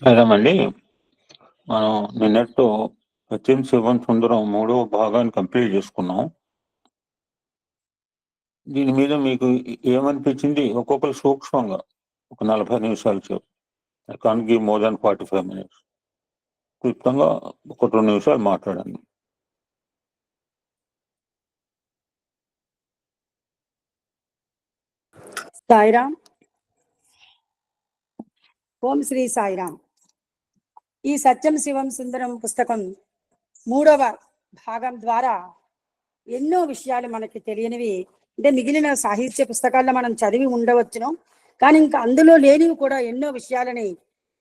సరేమండి. మనం నిన్నటితో 'సత్యం శివం సుందరం' మూడవ భాగాన్ని కంప్లీట్ చేసుకున్నాం. దీని మీద మీకు ఏమనిపించింది? ఒక్కొక్కరు సూక్ష్మంగా ఒక 40 నిమిషాలు సేపు. I can't give more than 45 minutes. క్లుప్తంగా ఒక 2 నిమిషాలు మాట్లాడండి. సాయిరామ్. ఓం శ్రీ సాయిరామ్. ఈ సత్యం శివం సుందరం పుస్తకం 3వ భాగం ద్వారా ఎన్నో విషయాలు మనకి తెలియనివి, అంటే మిగిలిన సాహిత్య పుస్తకాల్లో మనం చదివి ఉండవచ్చును, కానీ ఇంకా అందులో లేనివి కూడా ఎన్నో విషయాలని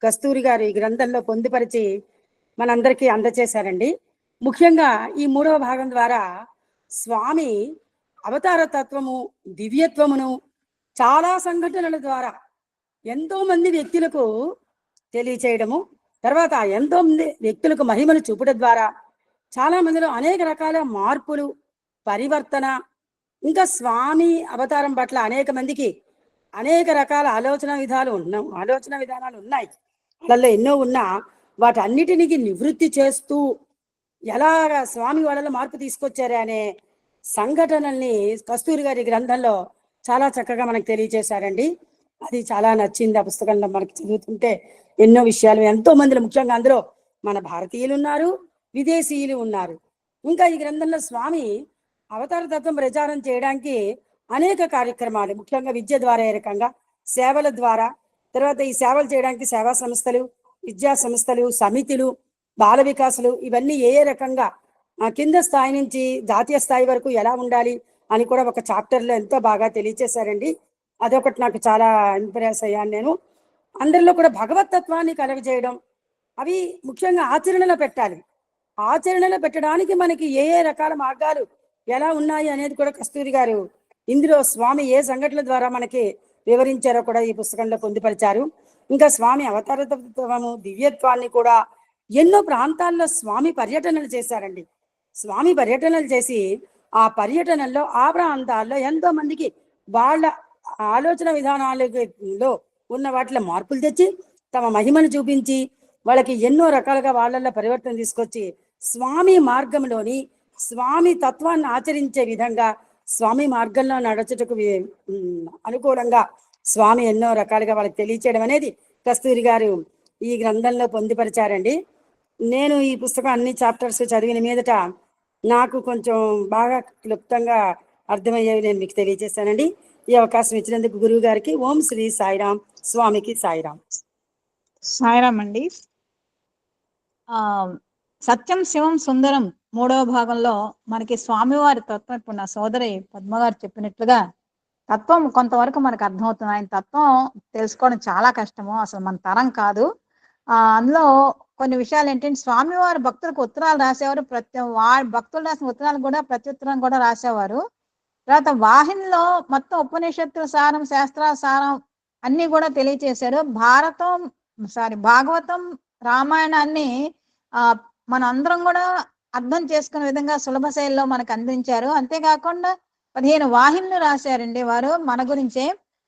కస్తూరి గారు ఈ గ్రంథంలో పొందుపరిచి మనందరికీ అందచేశారండి. ముఖ్యంగా ఈ 3వ భాగం ద్వారా స్వామి అవతార తత్వము, దివ్యత్వమును చాలా సంఘటనల ద్వారా ఎంతో మంది వ్యక్తులకు తెలియచేయడము, తర్వాత ఎంతో మంది వ్యక్తులకు మహిమను చూపడం ద్వారా చాలా మందిలో అనేక రకాల మార్పులు, పరివర్తన, ఇంకా స్వామి అవతారం పట్ల అనేక మందికి అనేక రకాల ఆలోచన విధానాలు ఉన్నాయి. వాళ్ళల్లో ఎన్నో ఉన్నా వాటన్నిటినికి నివృత్తి చేస్తూ ఎలాగ స్వామి వాళ్ళలో మార్పు తీసుకొచ్చారే అనే సంఘటనల్ని కస్తూరి గారి గ్రంథంలో చాలా చక్కగా మనకు తెలియజేశారండి. అది చాలా నచ్చింది. ఆ పుస్తకంలో మనకి చదువుతుంటే ఎన్నో విషయాలు, ఎంతో మందిలో, ముఖ్యంగా అందులో మన భారతీయులు ఉన్నారు, విదేశీయులు ఉన్నారు. ఇంకా ఈ గ్రంథంలో స్వామి అవతార తత్వం ప్రచారం చేయడానికి అనేక కార్యక్రమాలు, ముఖ్యంగా విద్య ద్వారా, ఏ రకంగా సేవల ద్వారా, తర్వాత ఈ సేవలు చేయడానికి సేవా సంస్థలు, విద్యా సంస్థలు, సమితులు, బాల వికాసులు, ఇవన్నీ ఏ రకంగా కింద స్థాయి నుంచి జాతీయ స్థాయి వరకు ఎలా ఉండాలి అని కూడా ఒక చాప్టర్లో ఎంతో బాగా తెలియచేశారండి. అదొకటి నాకు చాలా ఇంప్రెస్ అయ్యాను నేను. అందరిలో కూడా భగవతత్వాన్ని కలగజేయడం, అవి ముఖ్యంగా ఆచరణలో పెట్టాలి. ఆచరణలో పెట్టడానికి మనకి ఏ ఏ రకాల మార్గాలు ఎలా ఉన్నాయి అనేది కూడా కస్తూరి గారు ఇందులో స్వామి ఏ సంఘటనల ద్వారా మనకి వివరించారో కూడా ఈ పుస్తకంలో పొందుపరిచారు. ఇంకా స్వామి అవతార తత్వము, దివ్యత్వాన్ని కూడా ఎన్నో ప్రాంతాల్లో స్వామి పర్యటనలు చేశారండి. స్వామి పర్యటనలు చేసి ఆ పర్యటనల్లో ఆ ప్రాంతాల్లో ఎంతో మందికి వాళ్ళ ఆలోచన విధానాలలో ఉన్న వాటిలో మార్పులు తెచ్చి తమ మహిమను చూపించి వాళ్ళకి ఎన్నో రకాలుగా వాళ్ళల్లో పరివర్తన తీసుకొచ్చి స్వామి మార్గంలోని స్వామి తత్వాన్ని ఆచరించే విధంగా స్వామి మార్గంలో నడచుటకు అనుకూలంగా స్వామి ఎన్నో రకాలుగా వాళ్ళకి తెలియచేయడం అనేది కస్తూరి గారు ఈ గ్రంథంలో పొందుపరిచారండి. నేను ఈ పుస్తకం అన్ని చాప్టర్స్ చదివిన మీదట నాకు కొంచెం బాగా క్లుప్తంగా అర్థమయ్యేవి నేను మీకు తెలియజేశానండి. ఈ అవకాశం ఇచ్చినందుకు గురువు గారికి ఓం శ్రీ సాయిరామ్, స్వామికి సాయిరామ్. సాయిరామ్ అండి. సత్యం శివం సుందరం 3వ భాగంలో మనకి స్వామివారి తత్వం, ఇప్పుడు నా సోదరి పద్మగారు చెప్పినట్లుగా తత్వం కొంతవరకు మనకు అర్థమవుతుంది. ఆయన తత్వం తెలుసుకోవడం చాలా కష్టము, అసలు మన తరం కాదు. అందులో కొన్ని విషయాలు ఏంటంటే, స్వామివారి భక్తులకు ఉత్తరాలు రాసేవారు, వారి భక్తులు రాసిన ఉత్తరాలు కూడా ప్రత్యుత్తరం కూడా రాసేవారు. తర్వాత వాహినిలో మొత్తం ఉపనిషత్తుల సారం, శాస్త్రాల సారం అన్ని కూడా తెలియచేశారు. భాగవతం, రామాయణాన్ని మన అందరం కూడా అర్థం చేసుకునే విధంగా సులభ శైలిలో మనకు అందించారు. అంతేకాకుండా 15 వాహినులు రాశారండి వారు మన గురించే.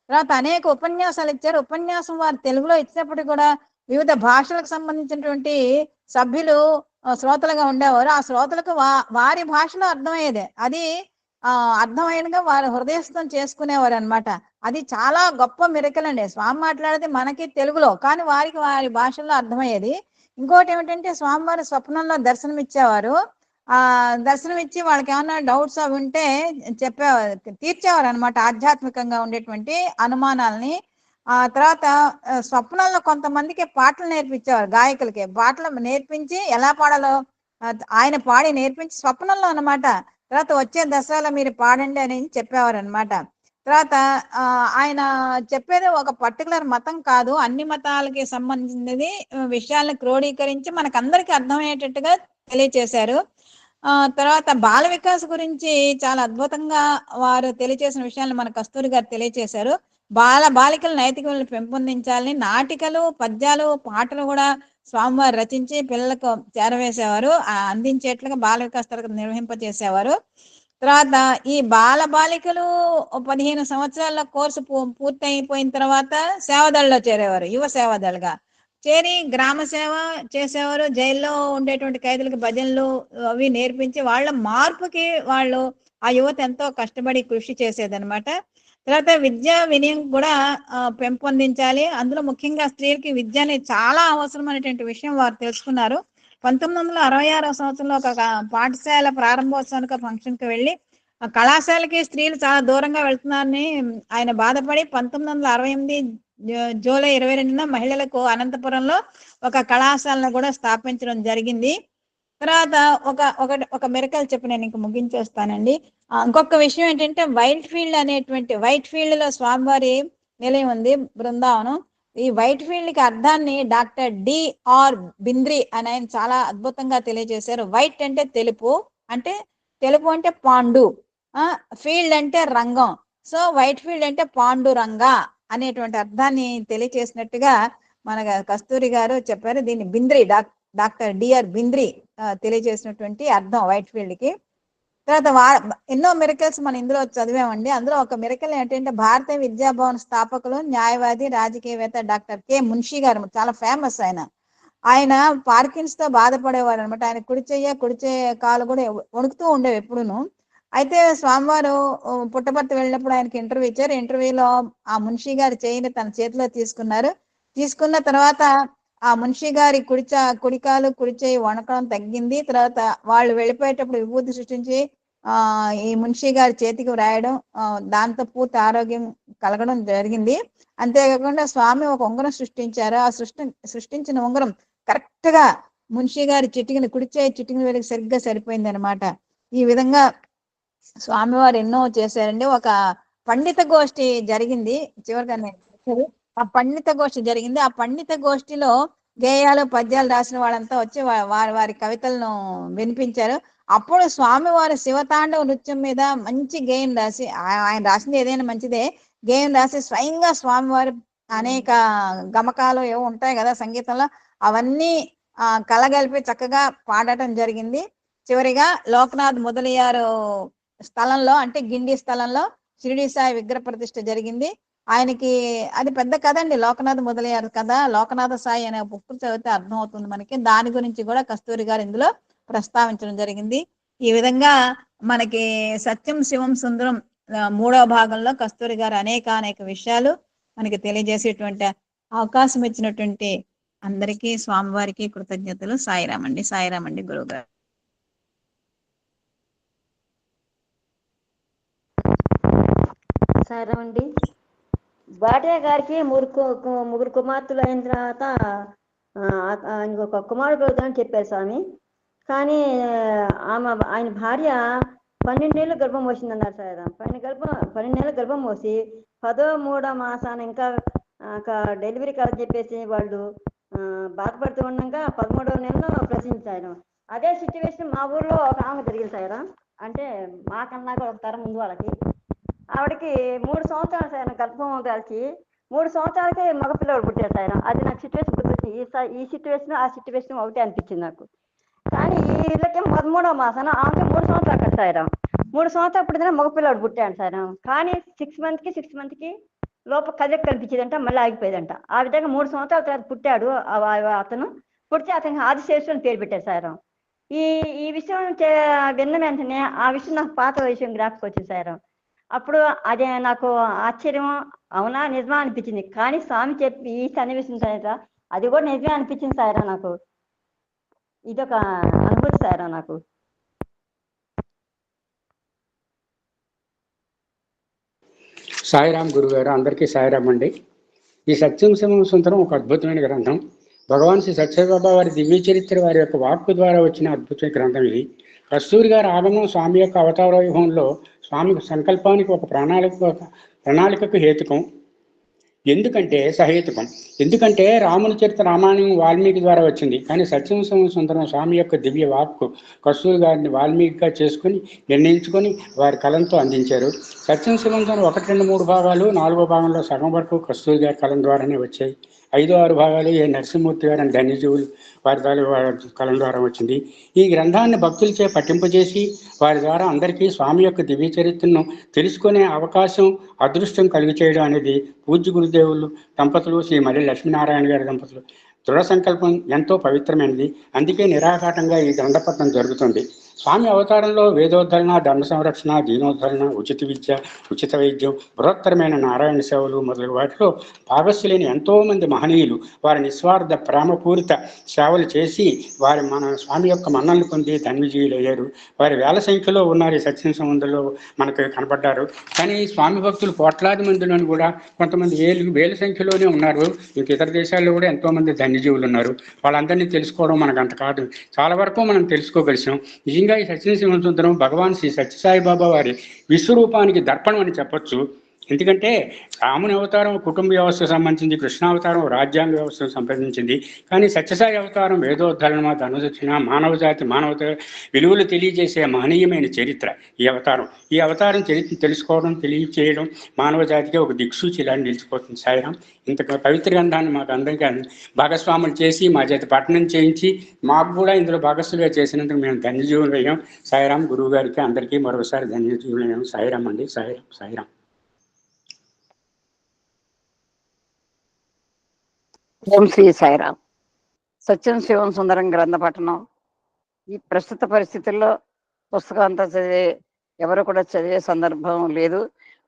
తర్వాత అనేక ఉపన్యాసాలు ఇచ్చారు. ఉపన్యాసం వారు తెలుగులో ఇచ్చినప్పటికీ కూడా వివిధ భాషలకు సంబంధించినటువంటి సభ్యులు శ్రోతలుగా ఉండేవారు. ఆ శ్రోతలకు వారి భాషలో అర్థమయ్యేది, అది అర్థమైనగా వారు హృదయస్థం చేసుకునేవారు అనమాట. అది చాలా గొప్ప మిరకల్ అండి. స్వామి మాట్లాడేది మనకి తెలుగులో, కానీ వారికి వారి భాషల్లో అర్థమయ్యేది. ఇంకోటి ఏమిటంటే, స్వామివారి స్వప్నంలో దర్శనం ఇచ్చేవారు. దర్శనం ఇచ్చి వాళ్ళకి ఏమన్నా డౌట్స్ అవి ఉంటే తీర్చేవారు అనమాట, ఆధ్యాత్మికంగా ఉండేటువంటి అనుమానాలని. తర్వాత స్వప్నాల్లో కొంతమందికి పాటలు నేర్పించేవారు, గాయకులకి పాటలు నేర్పించి ఎలా పాడాలో ఆయన పాడి నేర్పించి స్వప్నంలో అనమాట. తర్వాత వచ్చే దశలో మీరు పాడండి అని చెప్పేవారు అనమాట. తర్వాత ఆయన చెప్పేది ఒక పర్టికులర్ మతం కాదు, అన్ని మతాలకి సంబంధించినది విషయాలను క్రోడీకరించి మనకందరికీ అర్థమయ్యేటట్టుగా తెలియచేశారు. తర్వాత బాల వికాస్ గురించి చాలా అద్భుతంగా వారు తెలియచేసిన విషయాలను మన కస్తూరి గారు తెలియచేశారు. బాలికల నైతిక విలువలు పెంపొందించాలని నాటికలు, పద్యాలు, పాటలు కూడా స్వామివారు రచించి పిల్లలకు చేరవేసేవారు, అందించేట్లుగా బాల వికాస్ తరగతి నిర్వహింపజేసేవారు. తర్వాత ఈ బాలికలు 15 సంవత్సరాల కోర్సు పూర్తి అయిపోయిన తర్వాత సేవదళలో చేరేవారు, యువ సేవదళగా. చేరి గ్రామ సేవ చేసేవారు. జైల్లో ఉండేటువంటి ఖైదీలకు భజనలు అవి నేర్పించి వాళ్ళ మార్పుకి వాళ్ళు ఆ యువత ఎంతో కష్టపడి కృషి చేసేదన్నమాట. తర్వాత విద్యా వినయం కూడా పెంపొందించాలి. అందులో ముఖ్యంగా స్త్రీలకి విద్య అనేది చాలా అవసరమైనటువంటి విషయం వారు తెలుసుకున్నారు. 1966వ సంవత్సరంలో ఒక పాఠశాల ప్రారంభోత్సవానికి ఫంక్షన్కి వెళ్ళి ఆ కళాశాలకి స్త్రీలు చాలా దూరంగా వెళ్తున్నారని ఆయన బాధపడి 1968 జూలై 22న మహిళలకు అనంతపురంలో ఒక కళాశాలను కూడా స్థాపించడం జరిగింది. తర్వాత ఒక మిరకల్ చెప్పి నేను ఇంక ముగించేస్తానండి. ఇంకొక విషయం ఏంటంటే వైట్ ఫీల్డ్ లో స్వామివారి నిలయం ఉంది, బృందావనం. ఈ వైట్ ఫీల్డ్ కి అర్థాన్ని డాక్టర్ డిఆర్ బింద్రి అని ఆయన చాలా అద్భుతంగా తెలియజేశారు. వైట్ అంటే తెలుపు, అంటే పాండు, ఫీల్డ్ అంటే రంగం. సో వైట్ ఫీల్డ్ అంటే పాండురంగా అనేటువంటి అర్థాన్ని తెలియచేసినట్టుగా మన కస్తూరి గారు చెప్పారు. దీన్ని బింద్రి డాక్టర్ డిఆర్ బింద్రి తెలియజేసినటువంటి అర్థం వైట్ ఫీల్డ్ కి. తర్వాత ఎన్నో మిరకల్స్ మనం ఇందులో చదివామండి. అందులో ఒక మిరకల్ ఏంటంటే భారతీయ విద్యాభవన్ స్థాపకులు, న్యాయవాది, రాజకీయవేత్త డాక్టర్ కె మున్షి గారు చాలా ఫేమస్. ఆయన పార్కిన్స్ తో బాధపడేవాడు అనమాట. ఆయన కుడిచే కాలు కూడా వణుకుతూ ఉండేవి ఎప్పుడును. అయితే స్వామివారు పుట్టపర్తి వెళ్ళినప్పుడు ఆయనకి ఇంటర్వ్యూ ఇచ్చారు. ఇంటర్వ్యూలో ఆ మున్షి గారి చేయిని తన చేతిలో తీసుకున్నారు. తీసుకున్న తర్వాత ఆ మున్షి గారి కుడికాలు కుడిచేయి వణకడం తగ్గింది. తర్వాత వాళ్ళు వెళ్ళిపోయేటప్పుడు విభూతి సృష్టించి ఈ మున్షి గారి చేతికి వ్రాయడం, దాంతో పూర్తి ఆరోగ్యం కలగడం జరిగింది. అంతేకాకుండా స్వామి ఒక ఉంగరం సృష్టించారు. ఆ సృష్టించిన ఉంగరం కరెక్ట్ గా మున్షి గారి కుడిచేయి చిటికిన వేలికి సరిగ్గా సరిపోయింది అనమాట. ఈ విధంగా స్వామివారు ఎన్నో చేశారండి. ఒక పండిత గోష్ఠి జరిగింది చివరిగా ఆ పండిత గోష్ఠిలో గేయాలు పద్యాలు రాసిన వాళ్ళంతా వచ్చి వారి కవితలను వినిపించారు. అప్పుడు స్వామివారి శివతాండవ నృత్యం మీద మంచి గేయం రాసి, ఆయన రాసింది ఏదైనా మంచిదే, గేయం రాసి స్వయంగా స్వామివారి అనేక గమకాలు ఏవో ఉంటాయి కదా సంగీతంలో, అవన్నీ కలగలిపి చక్కగా పాడటం జరిగింది. చివరిగా లోకనాథ్ మొదలయ్యారు స్థలంలో, అంటే గిండి స్థలంలో షిరిడి సాయి విగ్రహ ప్రతిష్ఠ జరిగింది. ఆయనకి అది పెద్ద కథ అండి, లోకనాథ్ మొదలయ్యారు కథ. లోకనాథ సాయి అనే బుక్ చదివితే అర్థం అవుతుంది మనకి. దాని గురించి కూడా కస్తూరి గారు ఇందులో ప్రస్తావించడం జరిగింది. ఈ విధంగా మనకి సత్యం శివం సుందరం 3వ భాగంలో కస్తూరి గారు అనేక విషయాలు మనకి తెలియజేసేటువంటి అవకాశం ఇచ్చినటువంటి అందరికీ స్వామివారికి కృతజ్ఞతలు. సాయిరామండి గురువు గారు. సాయిరామండి. బాటయ్య గారికి ముగ్గురు కుమార్తెలు అయిన తర్వాత ఒక కుమారుడు కలుగుతానని చెప్పారు స్వామి. కానీ ఆయన భార్య 12 నెలలు గర్భం మోసిందన్నారు సార్. 12 నెలలు గర్భం మోసి 13వ మాసాన ఇంకా డెలివరీ కాదని చెప్పేసి వాళ్ళు బాధపడుతూ ఉండగా 13వ నెలలో ప్రశ్నించారు. అదే సిచ్యువేషన్ మా ఊర్లో ఒక ఆమె జరిగింది సార్. అంటే మాకన్నా కూడా ఒక తరం ముందు వాళ్ళకి, ఆవిడకి 3 సంవత్సరాలు సార్ గర్భం దాల్చి 3 సంవత్సరాలకే మగపిల్లవాడు పుట్టారు సార్. అది నాకు సిచ్యువేషన్ గుర్తొచ్చింది. ఈ సిచ్యువేషన్ ఆ సిచ్యువేషన్ ఒకటే అనిపించింది నాకు. కానీ వీళ్ళకి 13వ మాసాన ఆమెకి 3 సంవత్సరాలు కట్టారు. 3 సంవత్సరాలు పుట్టిన మగపిల్లవాడు పుట్టాడు సార్. కానీ 6 మంత్కి లోపల కదలిక కనిపించేదంట, మళ్ళీ ఆగిపోయేదంట. ఆ విధంగా 3 సంవత్సరాల తర్వాత పుట్టాడు అతను. పుడితే అతనికి ఆదిశేషుని పేరు పెట్టారు సార్. ఈ విషయం విన్న వెంటనే ఆ విషయం నాకు పాత విషయం జ్ఞాపకం వచ్చింది సార్. అప్పుడు అదే నాకు ఆశ్చర్యం, అవునా నిజమా అనిపించింది. కానీ స్వామి చెప్పి ఈ సన్నివేశం సార్ అది కూడా నిజమే అనిపించింది సార్. నాకు ఇదొక అనుభూతి సార్ నాకు. సాయిరాం గురుగారు, అందరికీ సాయిరాం అండి. ఈ సత్యం శివం సుందరం ఒక అద్భుతమైన గ్రంథం. భగవాన్ శ్రీ సత్యసాయిబాబా వారి దివ్య చరిత్ర వారి యొక్క వాక్కు ద్వారా వచ్చిన అద్భుతమైన గ్రంథం ఇది. కస్తూరి గారి ఆగమనం స్వామి యొక్క అవతార వైభవంలో స్వామి సంకల్పానికి ఒక ప్రణాళికకు హేతుకం. ఎందుకంటే రాముని చరిత్ర రామాయణం వాల్మీకి ద్వారా వచ్చింది. కానీ సత్యం శివం సుందరం స్వామి యొక్క దివ్య వాక్కు కస్తూరి గారిని వాల్మీకిగా చేసుకుని నిర్ణయించుకొని వారి కలంతో అందించారు. సత్యం శివం సుందరం 1, 2, 3 భాగాలు, 4వ భాగంలో సగం వరకు కస్తూరి గారి కలం ద్వారానే వచ్చాయి. 5, 6 భాగాలు ఏ నరసింహమూర్తి గారు అని ధన్యజీవులు వారి కలం ద్వారా వచ్చింది. ఈ గ్రంథాన్ని భక్తులచే పఠింపజేసి వారి ద్వారా అందరికీ స్వామి యొక్క దివ్య చరిత్రను తెలుసుకునే అవకాశం, అదృష్టం కలిగి చేయడం అనేది పూజ్య గురుదేవులు దంపతులు శ్రీ మర్రి లక్ష్మీనారాయణ గారి దంపతులు దృఢ సంకల్పం ఎంతో పవిత్రమైనది. అందుకే నిరాఘాటంగా ఈ దండపట్నం జరుగుతుంది. స్వామి అవతారంలో వేదోద్ధరణ, దండ సంరక్షణ, దీనోద్ధరణ, ఉచిత విద్య, ఉచిత వైద్యం, బృహత్తరమైన నారాయణ సేవలు మొదలగు వాటిలో భాగస్సులేని ఎంతోమంది మహనీయులు వారి నిస్వార్థ ప్రేమపూరిత సేవలు చేసి మన స్వామి యొక్క మన్నలను పొంది ధన్యజీవులయ్యారు. వారి వేల సంఖ్యలో ఉన్నారు ఈ సత్యం సముద్రంలో మనకు కనపడ్డారు. కానీ స్వామి భక్తులు కోట్లాది మందిలోని కూడా కొంతమంది వేల సంఖ్యలోనే ఉన్నారు. ఇంక ఇతర దేశాల్లో కూడా ఎంతోమంది ధన్యజీవులు ఉన్నారు. వాళ్ళందరినీ తెలుసుకోవడం మనకు అంత కాదు, చాలా వరకు మనం తెలుసుకోగలిసాం. నిజంగా ఈ సత్యం శివసుందరం భగవాన్ శ్రీ సత్యసాయిబాబా వారి విశ్వరూపానికి దర్పణం అని చెప్పొచ్చు. ఎందుకంటే రాముని అవతారం కుటుంబ వ్యవస్థకు సంబంధించింది, కృష్ణావతారం రాజ్యాంగ వ్యవస్థకు సంబంధించింది. కానీ సత్యసాయి అవతారం వేదోద్ధరణ, ధనుదక్షిణ, మానవత విలువలు తెలియజేసే మహనీయమైన చరిత్ర ఈ అవతారం చరిత్ర తెలుసుకోవడం, తెలియచేయడం మానవ జాతికి ఒక దిక్సూచి ఇలా నిలిచిపోతుంది. సాయిరాం ఇంత పవిత్ర గ్రంథాన్ని మాకు అందరికీ భాగస్వాములు చేసి మా చేత పఠనం చేయించి మాకు కూడా ఇందులో భాగస్వాములుగా చేసినందుకు మేము ధన్యజీవులు అయ్యాం. సాయిరాం గురువు గారికి అందరికీ మరొకసారి ధన్యజీవులు అయ్యాం. సాయిరాం అండి. సాయిరాం. ఓం శ్రీ సాయిరాం. సత్యం శివం సుందరం గ్రంథ పఠనం ఈ ప్రస్తుత పరిస్థితుల్లో పుస్తకం అంతా ఎవరు కూడా చదివే సందర్భం లేదు.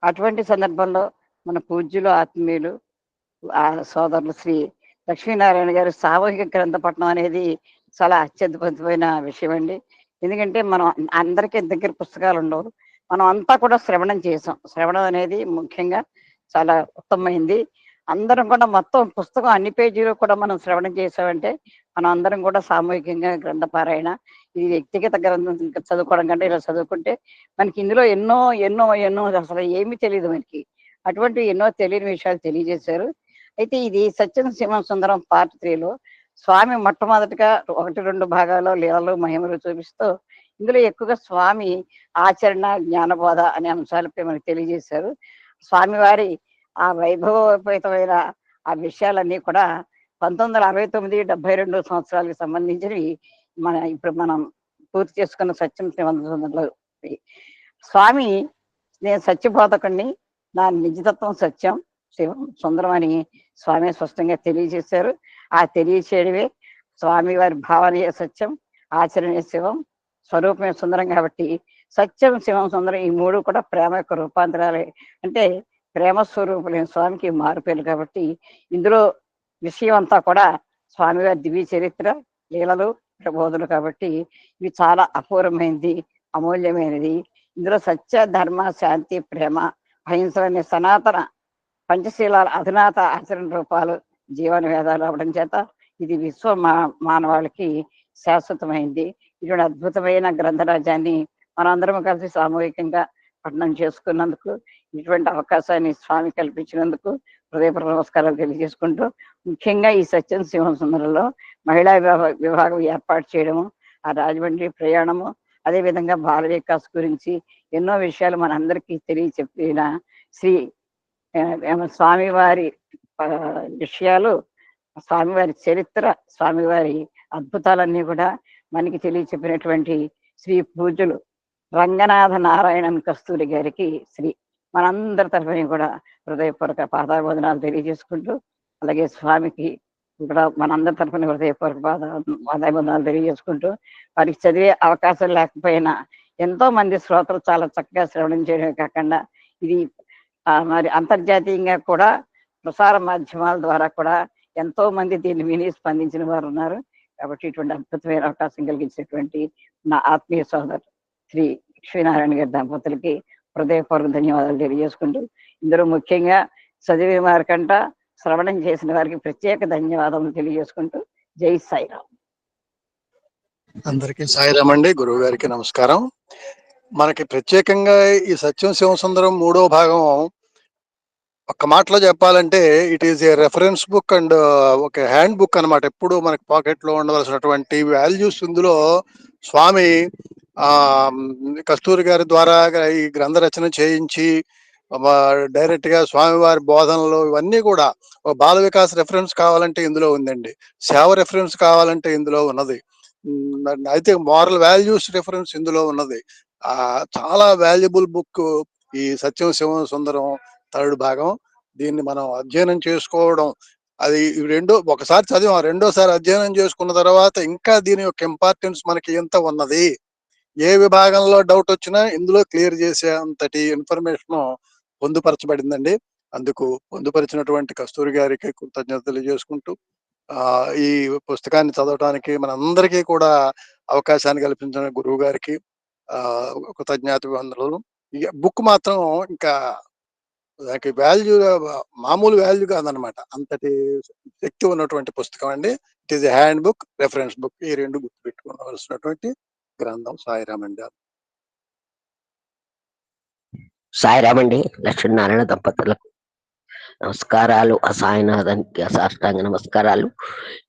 అటువంటి సందర్భంలో మన పూజ్యులు, ఆత్మీయులు, సోదరులు శ్రీ లక్ష్మీనారాయణ గారు సామూహిక గ్రంథ పఠనం అనేది చాలా అత్యద్భుతమైన విషయం అండి. ఎందుకంటే మనం అందరికీ దగ్గర పుస్తకాలు ఉండవు. మనం అంతా కూడా శ్రవణం చేసాం. శ్రవణం అనేది ముఖ్యంగా చాలా ఉత్తమమైంది. అందరం కూడా మొత్తం పుస్తకం అన్ని పేజీలు కూడా మనం శ్రవణం చేసామంటే మనం అందరం కూడా సామూహికంగా గ్రంథ పారాయణ, ఇది వ్యక్తిగత గ్రంథం చదువుకోవడం కంటే ఇలా చదువుకుంటే మనకి ఇందులో ఎన్నో ఎన్నో ఎన్నో అసలు ఏమీ తెలియదు మనకి. అటువంటి ఎన్నో తెలియని విషయాలు తెలియజేశారు. అయితే ఇది సత్యం శివం సుందరం పార్ట్ 3లో స్వామి మొట్టమొదటిగా 1-2 భాగాల్లో లీలలు, మహిమలు చూపిస్తూ ఇందులో ఎక్కువగా స్వామి ఆచరణ, జ్ఞానబోధ అనే అంశాలపై మనకు తెలియజేశారు. స్వామివారి ఆ వైభవోపేతమైన ఆ విషయాలన్నీ కూడా 1969-72 సంవత్సరాలకు సంబంధించినవి ఇప్పుడు మనం పూర్తి చేసుకున్న సత్యం శివంలో స్వామి నేను సత్యబోధకుడిని, నా నిజతత్వం సత్యం, శివం సుందరం అని స్వామి స్పష్టంగా తెలియజేశారు. ఆ తెలియచేయడమే స్వామి వారి భావనీయ సత్యం, ఆచరణీయ శివం, స్వరూపమే సుందరం. కాబట్టి సత్యం, శివం, సుందరం ఈ మూడు కూడా ప్రేమ యొక్క రూపాంతరాలే. అంటే ప్రేమ స్వరూపులైన స్వామికి మారుపేరు. కాబట్టి ఇందులో విషయం అంతా కూడా స్వామివారి దివ్య చరిత్ర, లీలలు, ప్రబోధులు. కాబట్టి ఇవి చాలా అపూర్వమైనది, అమూల్యమైనది. ఇందులో సత్య, ధర్మ, శాంతి, ప్రేమ, అహింస అనే సనాతన పంచశీలాల అధునాత ఆచరణ రూపాలు జీవన వేదాలు అవడం చేత ఇది మానవాళికి శాశ్వతమైంది. ఇటువంటి అద్భుతమైన గ్రంథరాజ్యాన్ని మనందరం కలిసి సామూహికంగా పఠనం చేసుకున్నందుకు, ఇటువంటి అవకాశాన్ని స్వామి కల్పించినందుకు హృదయపూర్వక నమస్కారాలు తెలియజేసుకుంటూ, ముఖ్యంగా ఈ సత్యం శివం సుందరంలో మహిళా విభాగం ఏర్పాటు చేయడము, ఆ రాజమండ్రి ప్రయాణము, అదేవిధంగా బాల వికాస్ గురించి ఎన్నో విషయాలు మనందరికీ తెలియచెప్పిన శ్రీ స్వామివారి విషయాలు, స్వామివారి చరిత్ర, స్వామివారి అద్భుతాలన్నీ కూడా మనకి తెలియచెప్పినటువంటి శ్రీ పూజ్యులు రంగనాథ నారాయణన్ కస్తూరి గారికి మనందరి తరఫున కూడా హృదయపూర్వక పాదాభివందనాలు తెలియజేసుకుంటూ, అలాగే స్వామికి కూడా మనందరి తరఫున హృదయపూర్వక పాదాభివందనాలు తెలియజేసుకుంటూ, వారికి చదివే అవకాశం లేకపోయినా ఎంతో మంది శ్రోతలు చాలా చక్కగా శ్రవణం చేయడమే కాకుండా ఇది మరి అంతర్జాతీయంగా కూడా ప్రసార మాధ్యమాల ద్వారా కూడా ఎంతో మంది దీన్ని విని స్పందించిన వారు ఉన్నారు. కాబట్టి ఇటువంటి అద్భుతమైన అవకాశం కలిగించినటువంటి నా ఆత్మీయ సోదరు శ్రీ లక్ష్మీనారాయణ గారి దంపతులకి హృదయపూర్వక ధన్యవాదాలు తెలియజేసుకుంటూ, ఇందులో ముఖ్యంగా చదివే వారికంట శ్రవణం చేసిన వారికి ప్రత్యేక ధన్యవాదాలు తెలియజేసుకుంటూ జై సాయిరాం. అందరికీ సాయిరాం అండి. గురువు గారికి నమస్కారం. మనకి ప్రత్యేకంగా ఈ సత్యం శివసుందరం 3వ భాగం ఒక్క మాటలో చెప్పాలంటే it is a reference book and ఒక హ్యాండ్ బుక్ అనమాట. ఎప్పుడు మనకి పాకెట్ లో ఉండవలసినటువంటి వాల్యూస్ ఇందులో స్వామి కస్తూరి గారి ద్వారా ఈ గ్రంథ రచన చేయించి డైరెక్ట్ గా స్వామివారి బోధనలు ఇవన్నీ కూడా బాల వికాస్ రెఫరెన్స్ కావాలంటే ఇందులో ఉందండి, సేవ రెఫరెన్స్ కావాలంటే ఇందులో ఉన్నది, అయితే మోరల్ వాల్యూస్ రెఫరెన్స్ ఇందులో ఉన్నది. చాలా వాల్యుబుల్ బుక్ ఈ సత్యం శివం సుందరం 3rd భాగం. దీన్ని మనం అధ్యయనం చేసుకోవడం అది ఒకసారి చదివాం, రెండోసారి అధ్యయనం చేసుకున్న తర్వాత ఇంకా దీని యొక్క ఇంపార్టెన్స్ మనకి ఎంత ఉన్నది, ఏ విభాగంలో డౌట్ వచ్చినా ఇందులో క్లియర్ చేసే అంతటి ఇన్ఫర్మేషన్ పొందుపరచబడిందండి. అందుకు పొందుపరిచినటువంటి కస్తూరి గారికి కృతజ్ఞతలు తెలియజేసుకుంటూ ఈ పుస్తకాన్ని చదవడానికి మనందరికీ కూడా అవకాశాన్ని కల్పించిన గురువు గారికి కృతజ్ఞతాభివందనలు. బుక్ మాత్రం ఇంకా దానికి వాల్యూ మామూలు వాల్యూ కాదనమాట, అంతటి శక్తి ఉన్నటువంటి పుస్తకం అండి. It is hand book, reference book, ఈ రెండు గుర్తు పెట్టుకోవాల్సినటువంటి గ్రంథం. సాయిరామ్ అండి. సాయిరామ్ అండి. లక్ష్మీనారాయణ దంపతులకు నమస్కారాలు, సాయినాథానికి సాష్టాంగ నమస్కారాలు.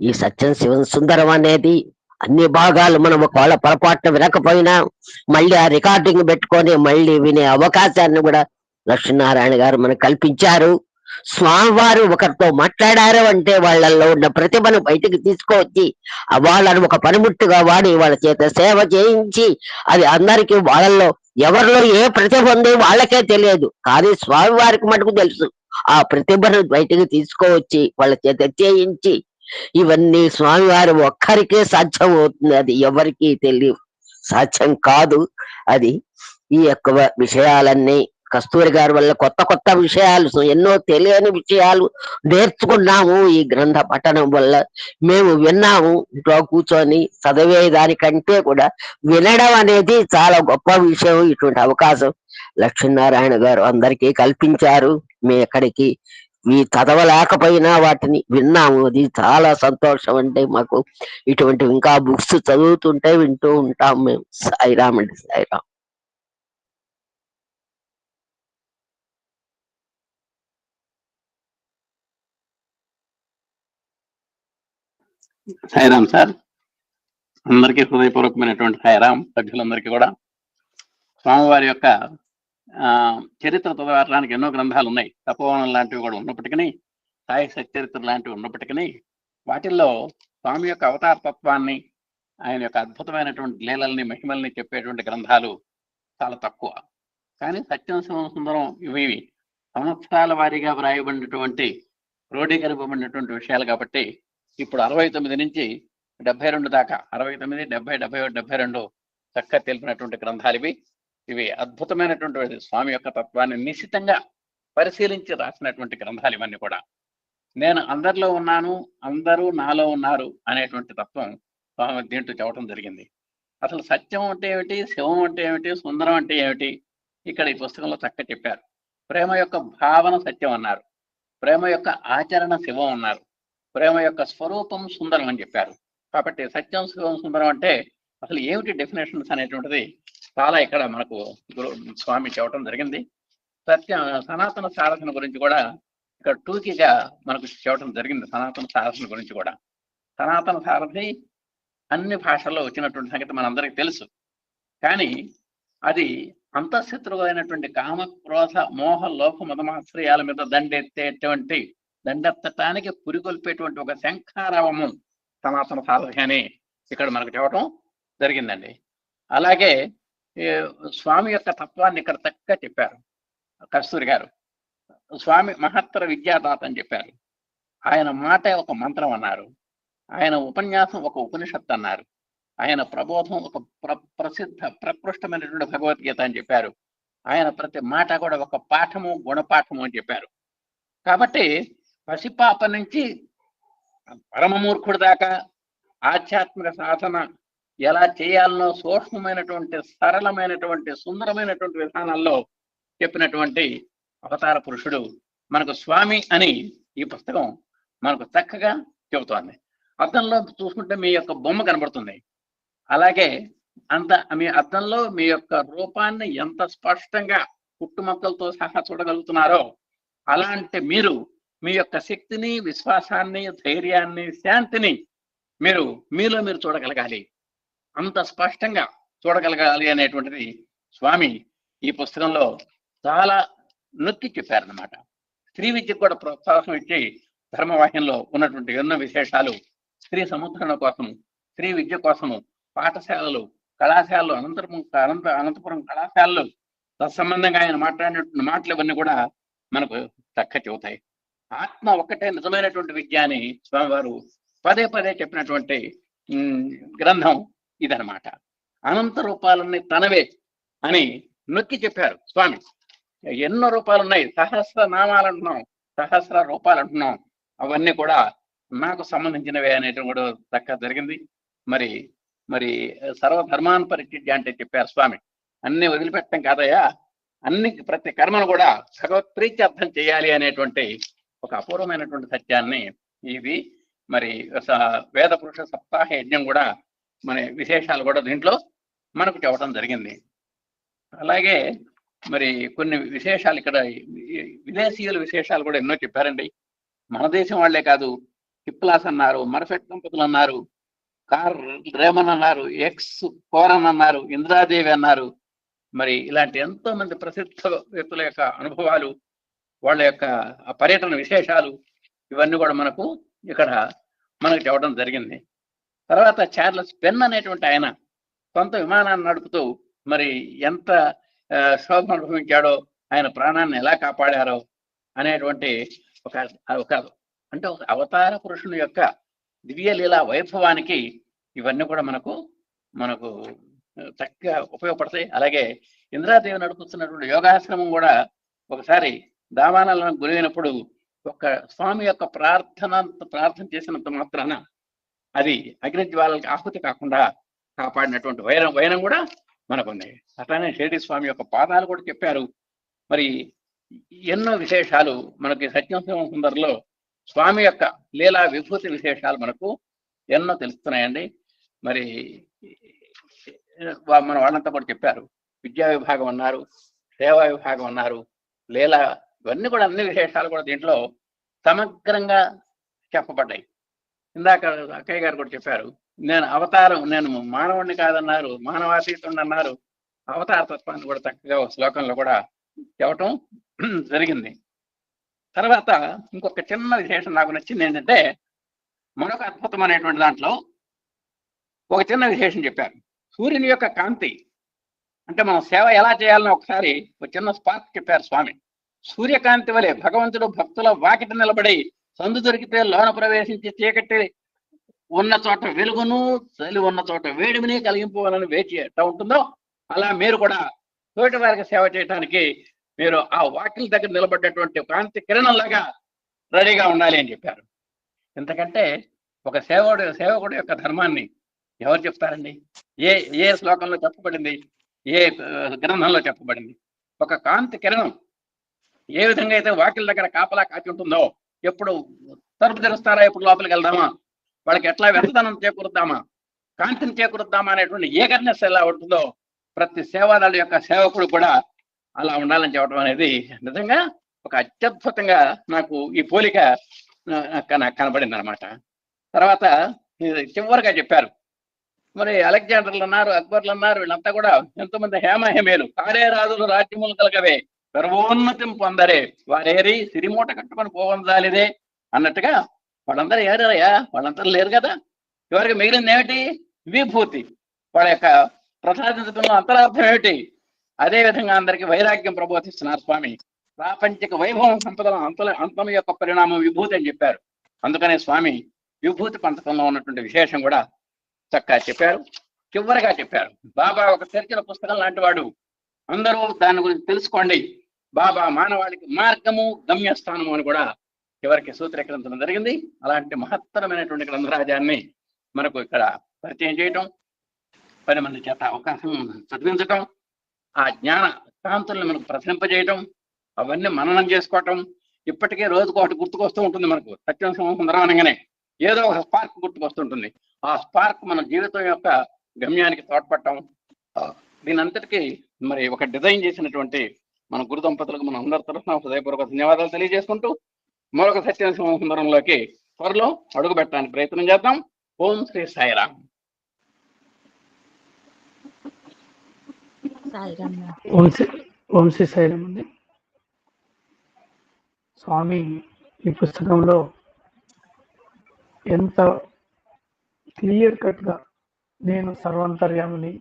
ఈ సత్యం శివ సుందరం అనేది అన్ని భాగాలు మనం ఒకవేళ పొరపాటున వినకపోయినా మళ్ళీ ఆ రికార్డింగ్ పెట్టుకొని మళ్ళీ వినే అవకాశాన్ని కూడా లక్ష్మీనారాయణ గారు మనకు కల్పించారు. స్వామివారు ఒకరితో మాట్లాడారు అంటే వాళ్ళల్లో ఉన్న ప్రతిభను బయటికి తీసుకువచ్చి వాళ్ళను ఒక పనిముట్టుగా వాడి వాళ్ళ చేత సేవ చేయించి, అది అందరికీ వాళ్ళల్లో ఎవరిలో ఏ ప్రతిభ ఉంది వాళ్ళకే తెలియదు, కానీ స్వామివారికి మటుకు తెలుసు. ఆ ప్రతిభను బయటికి తీసుకువచ్చి వాళ్ళ చేత చేయించి, ఇవన్నీ స్వామివారు ఒక్కరికే సాధ్యం అవుతుంది, అది ఎవరికీ తెలియదు, సాధ్యం కాదు. అది ఈ యొక్క విషయాలన్నీ కస్తూరి గారి వల్ల కొత్త కొత్త విషయాలు, ఎన్నో తెలియని విషయాలు నేర్చుకున్నాము ఈ గ్రంథ పఠనం వల్ల. మేము విన్నాము, ఇంట్లో కూర్చొని చదివేదానికంటే కూడా వినడం అనేది చాలా గొప్ప విషయం. ఇటువంటి అవకాశం లక్ష్మీనారాయణ గారు అందరికీ కల్పించారు. మేము ఎక్కడికి చదవలేకపోయినా వాటిని విన్నాము, అది చాలా సంతోషం. అంటే మాకు ఇటువంటి ఇంకా బుక్స్ చదువుతుంటే వింటూ ఉంటాం మేము. సాయిరామ్ అండి. సాయిరామ్. సాయిరామ్ సార్, అందరికీ హృదయపూర్వకమైనటువంటి సాయిరామ్. సభ్యులందరికీ కూడా స్వామివారి యొక్క చరిత్ర చదవడానికి ఎన్నో గ్రంథాలు ఉన్నాయి. తపోవనం లాంటివి కూడా ఉన్నప్పటికీ, సాయి సచ్చరిత్ర లాంటివి ఉన్నప్పటికీ, వాటిల్లో స్వామి యొక్క అవతార తత్వాన్ని, ఆయన యొక్క అద్భుతమైనటువంటి లీలల్ని, మహిమల్ని చెప్పేటువంటి గ్రంథాలు చాలా తక్కువ. కానీ సత్యం శివ సుందరం ఇవి సంవత్సరాల వారీగా వ్రాయబడినటువంటి, క్రోడీకరింపబడినటువంటి విషయాలు కాబట్టి ఇప్పుడు 69 నుంచి 72 దాకా, 69, 70, 71, 72 చక్కగా తెలిపినటువంటి గ్రంథాలు ఇవి. ఇవి అద్భుతమైనటువంటి స్వామి యొక్క తత్వాన్ని నిశితంగా పరిశీలించి రాసినటువంటి గ్రంథాలు ఇవన్నీ కూడా. నేను అందరిలో ఉన్నాను, అందరూ నాలో ఉన్నారు అనేటువంటి తత్వం స్వామి దీంట్లో చెప్పడం జరిగింది. అసలు సత్యం అంటే ఏమిటి, శివం అంటే ఏమిటి, సుందరం అంటే ఏమిటి ఇక్కడ ఈ పుస్తకంలో చక్కగా చెప్పారు. ప్రేమ యొక్క భావన సత్యం అన్నారు, ప్రేమ యొక్క ఆచరణ శివం అన్నారు, ప్రేమ యొక్క స్వరూపం సుందరం అని చెప్పారు. కాబట్టి సత్యం శివం సుందరం అంటే అసలు ఏమిటి డెఫినేషన్స్ అనేటువంటిది చాలా ఇక్కడ మనకు స్వామి చెప్పడం జరిగింది. సనాతన సారథన గురించి కూడా ఇక్కడ టూకీగా మనకు చెప్పడం జరిగింది. సనాతన సారథన గురించి కూడా, సనాతన సారథి అన్ని భాషల్లో వచ్చినటువంటి సంగతి మనందరికీ తెలుసు. కానీ అది అంతఃశత్రువు అయినటువంటి కామ, క్రోధ, మోహ, లోభ, మదమాశ్రయాల మీద దండెత్తటానికి పురికొల్పేటువంటి ఒక శంఖారావము సనాతన సారథి అని ఇక్కడ మనకు చెప్పడం జరిగిందండి. అలాగే స్వామి యొక్క తత్వాన్ని ఇక్కడ చక్కగా చెప్పారు కస్తూరి గారు. స్వామి మహత్తర విద్యాదాత అని చెప్పారు. ఆయన మాట ఒక మంత్రం అన్నారు, ఆయన ఉపన్యాసం ఒక ఉపనిషత్తు అన్నారు, ఆయన ప్రబోధం ఒక ప్రకృష్టమైనటువంటి భగవద్గీత అని చెప్పారు. ఆయన ప్రతి మాట కూడా ఒక పాఠము, గుణపాఠము అని చెప్పారు. కాబట్టి పసిపాప నుంచి పరమమూర్ఖుడి దాకా ఆధ్యాత్మిక సాధన ఎలా చేయాలనో సూక్ష్మమైనటువంటి, సరళమైనటువంటి, సుందరమైనటువంటి విధానాల్లో చెప్పినటువంటి అవతార పురుషుడు మనకు స్వామి అని ఈ పుస్తకం మనకు చక్కగా చెబుతోంది. అద్దంలో చూసుకుంటే మీ యొక్క బొమ్మ కనబడుతుంది. అలాగే మీ అద్దంలో మీ యొక్క రూపాన్ని ఎంత స్పష్టంగా పుట్టుమక్కలతో సహా చూడగలుగుతున్నారో, అలాంటి మీరు మీ యొక్క శక్తిని, విశ్వాసాన్ని, ధైర్యాన్ని, శాంతిని మీలో మీరు చూడగలగాలి, అంత స్పష్టంగా చూడగలగాలి అనేటువంటిది స్వామి ఈ పుస్తకంలో చాలా నొక్కి చెప్పారన్నమాట. స్త్రీ విద్యకు కూడా ప్రోత్సాహం ఇచ్చి ధర్మవాహ్యంలో ఉన్నటువంటి ఎన్నో విశేషాలు, స్త్రీ సముద్రణ కోసము, స్త్రీ విద్య కోసము పాఠశాలలు, కళాశాలలు, అనంతపురం కళాశాలలు తత్సంబంధంగా ఆయన మాట్లాడినటువంటి మాటలు ఇవన్నీ కూడా మనకు చక్కగా చెబుతాయి. ఆత్మ ఒక్కటే నిజమైనటువంటి విద్య అని స్వామివారు పదే పదే చెప్పినటువంటి గ్రంథం ఇదనమాట. అనంత రూపాలన్నీ తనవే అని నొక్కి చెప్పారు స్వామి. ఎన్నో రూపాలు ఉన్నాయి, సహస్ర నామాలు అంటున్నాం, సహస్ర రూపాలు అంటున్నాం, అవన్నీ కూడా నాకు సంబంధించినవే అనేటువంటి కూడా దక్క జరిగింది. మరి మరి సర్వధర్మాన్ పరిత్యజ్య అంటే చెప్పారు స్వామి. అన్ని వదిలిపెట్టడం కాదయ్యా, అన్ని ప్రతి కర్మను కూడా భగవత్ప్రీత్యర్థం చేయాలి అనేటువంటి ఒక అపూర్వమైనటువంటి సత్యాన్ని ఇది మరి వేద పురుష సప్తాహ యజ్ఞం కూడా మన విశేషాలు కూడా దీంట్లో మనకు చెప్పడం జరిగింది. అలాగే మరి కొన్ని విశేషాలు ఇక్కడ విదేశీయుల విశేషాలు కూడా ఎన్నో చెప్పారండి. మన దేశం వాళ్లే కాదు, హిప్లాస్ అన్నారు, మర్ఫెట్ దంపతులు అన్నారు, కార్ రేమన్ అన్నారు, ఎక్స్ కోరన్ అన్నారు, ఇంద్రాదేవి అన్నారు. మరి ఇలాంటి ఎంతో మంది ప్రసిద్ధ వ్యక్తుల యొక్క అనుభవాలు, వాళ్ళ యొక్క పర్యటన విశేషాలు ఇవన్నీ కూడా మనకు ఇక్కడ మనకు చెప్పడం జరిగింది. తర్వాత చార్లెస్ పెన్ అనేటువంటి ఆయన సొంత విమానాన్ని నడుపుతూ మరి ఎంత శోభ అనుభవించాడో, ఆయన ప్రాణాన్ని ఎలా కాపాడారో అనేటువంటి ఒక అంటే ఒక అవతార పురుషుని యొక్క దివ్యలీలా వైభవానికి ఇవన్నీ కూడా మనకు చక్కగా ఉపయోగపడతాయి. అలాగే ఇంద్రాదేవి నడుపుతున్నటువంటి యోగాశ్రమం కూడా ఒకసారి దావానాలను గురైనప్పుడు ఒక స్వామి యొక్క ప్రార్థన చేసినంత మాత్రాన అది అగ్నిజ్వాలకి ఆహుతి కాకుండా కాపాడినటువంటి వైనం కూడా మనకుంది. అట్లానే షిరిడి స్వామి యొక్క పాదాలు కూడా చెప్పారు. మరి ఎన్నో విశేషాలు మనకి సత్యం సుందరంలో స్వామి యొక్క లీలా విభూతి విశేషాలు మనకు ఎన్నో తెలుస్తున్నాయండి. మరి మన వాళ్ళంతా కూడా చెప్పారు. విద్యా విభాగం అన్నారు, సేవా విభాగం అన్నారు, లీలా, ఇవన్నీ కూడా అన్ని విశేషాలు కూడా దీంట్లో సమగ్రంగా చెప్పబడ్డాయి. ఇందాక అక్కయ్య గారు కూడా చెప్పారు, నేను అవతారం, నేను మానవుడిని కాదన్నారు, మానవాతీతుడిని అన్నారు. అవతార తత్వాన్ని కూడా చక్కగా శ్లోకంలో కూడా చెప్పటం జరిగింది. తర్వాత ఇంకొక చిన్న విశేషం నాకు నచ్చింది ఏంటంటే, మరొక అద్భుతమైనటువంటి దాంట్లో ఒక చిన్న విశేషం చెప్పారు. సూర్యుని యొక్క కాంతి అంటే మనం సేవ ఎలా చేయాలని ఒకసారి ఒక చిన్న స్పార్క్ చెప్పారు స్వామి. సూర్యకాంతి వలె భగవంతుడు భక్తుల వాకిట నిలబడి సందు దొరికితే లోన ప్రవేశించి చీకటి ఉన్న చోట వెలుగును, చలి ఉన్న చోట వేడిమిని కలిగింపుకోవాలని వేచి ఎట్లా ఉంటుందో అలా మీరు కూడా తోటి వారికి సేవ చేయడానికి మీరు ఆ వాకిల దగ్గర నిలబడ్డటువంటి కాంతి కిరణంలాగా రెడీగా ఉండాలి అని చెప్పారు. ఎందుకంటే ఒక సేవకుడు యొక్క ధర్మాన్ని ఎవరు చెప్తారండి? ఏ శ్లోకంలో చెప్పబడింది, ఏ గ్రంథంలో చెప్పబడింది? ఒక కాంతి కిరణం ఏ విధంగా అయితే వాకిల దగ్గర కాపలా కాచి ఉంటుందో, ఎప్పుడు తలుపు తెరుస్తారా, ఎప్పుడు లోపలికి వెళ్దామా, వాళ్ళకి ఎట్లా వెచ్చదనం చేకూరుద్దామా, కాంతిని చేకూరుద్దామా అనేటువంటి ఏగర్నెస్ ఎలా ఉంటుందో ప్రతి సేవాదాల యొక్క సేవకుడు కూడా అలా ఉండాలని చెప్పడం అనేది నిజంగా ఒక అత్యద్భుతంగా నాకు ఈ పోలిక నాకు కనబడింది అనమాట. తర్వాత చివరిగా చెప్పారు, మరి అలెగ్జాండర్లు అన్నారు, అక్బర్లు అన్నారు, వీళ్ళంతా కూడా ఎంతోమంది హేమహేమేలు కారే రాజులు రాజ్యములు కలగవే సర్వోన్నతిం పొందరే వారేరి సిరిమూట కట్టుకొని పోవందాలిదే అన్నట్టుగా వాళ్ళందరూ ఏరయ్యా, వాళ్ళందరూ లేరు కదా. ఎవరికి మిగిలింది ఏమిటి? విభూతి. వాళ్ళ యొక్క ప్రసాదించడంలో అంతరార్థం ఏమిటి? అదే విధంగా అందరికీ వైరాగ్యం ప్రబోధిస్తున్నారు స్వామి. ప్రాపంచిక వైభవం సంపదల అంతం యొక్క పరిణామం విభూతి అని చెప్పారు. అందుకనే స్వామి విభూతి పంచకంలో ఉన్నటువంటి విశేషం కూడా చక్కగా చెప్పారు, చివరిగా చెప్పారు. బాబా ఒక తెరిచిన పుస్తకం లాంటి వాడు, అందరూ దాని గురించి తెలుసుకోండి. బాబా మానవాళికి మార్గము గమ్యస్థానము అని కూడా చివరికి సూత్రీకరించడం జరిగింది. అలాంటి మహత్తరమైనటువంటి గ్రంథరాజాన్ని మనకు ఇక్కడ పరిచయం చేయటం, 10 మంది చేత అవకాశం చదివించటం, ఆ జ్ఞాన కాంతుల్ని మనకు ప్రసరింపజేయటం, అవన్నీ మననం చేసుకోవటం. ఇప్పటికే రోజుకు ఒకటి గుర్తుకొస్తూ ఉంటుంది మనకు. సత్యం సుందరం అనగానే ఏదో ఒక స్పార్క్ గుర్తుకొస్తుంటుంది. ఆ స్పార్క్ మన జీవితం యొక్క గమ్యానికి తోడ్పడటం. దీనంతటికీ మరి ఒక డిజైన్ చేసినటువంటి మన గురు దంపతులకు మన అందరి తరఫున హృదయపూర్వక ధన్యవాదాలు తెలియజేసుకుంటూ మరొక సత్యం సుందరంలోకి త్వరలో అడుగు పెట్టడానికి ప్రయత్నం చేద్దాం. ఓం శ్రీ సాయిరామ్. ఓం శ్రీ సాయిరామ్ అండి. స్వామి ఈ పుస్తకంలో ఎంత క్లియర్ కట్గా నేను సర్వాంతర్యామిని,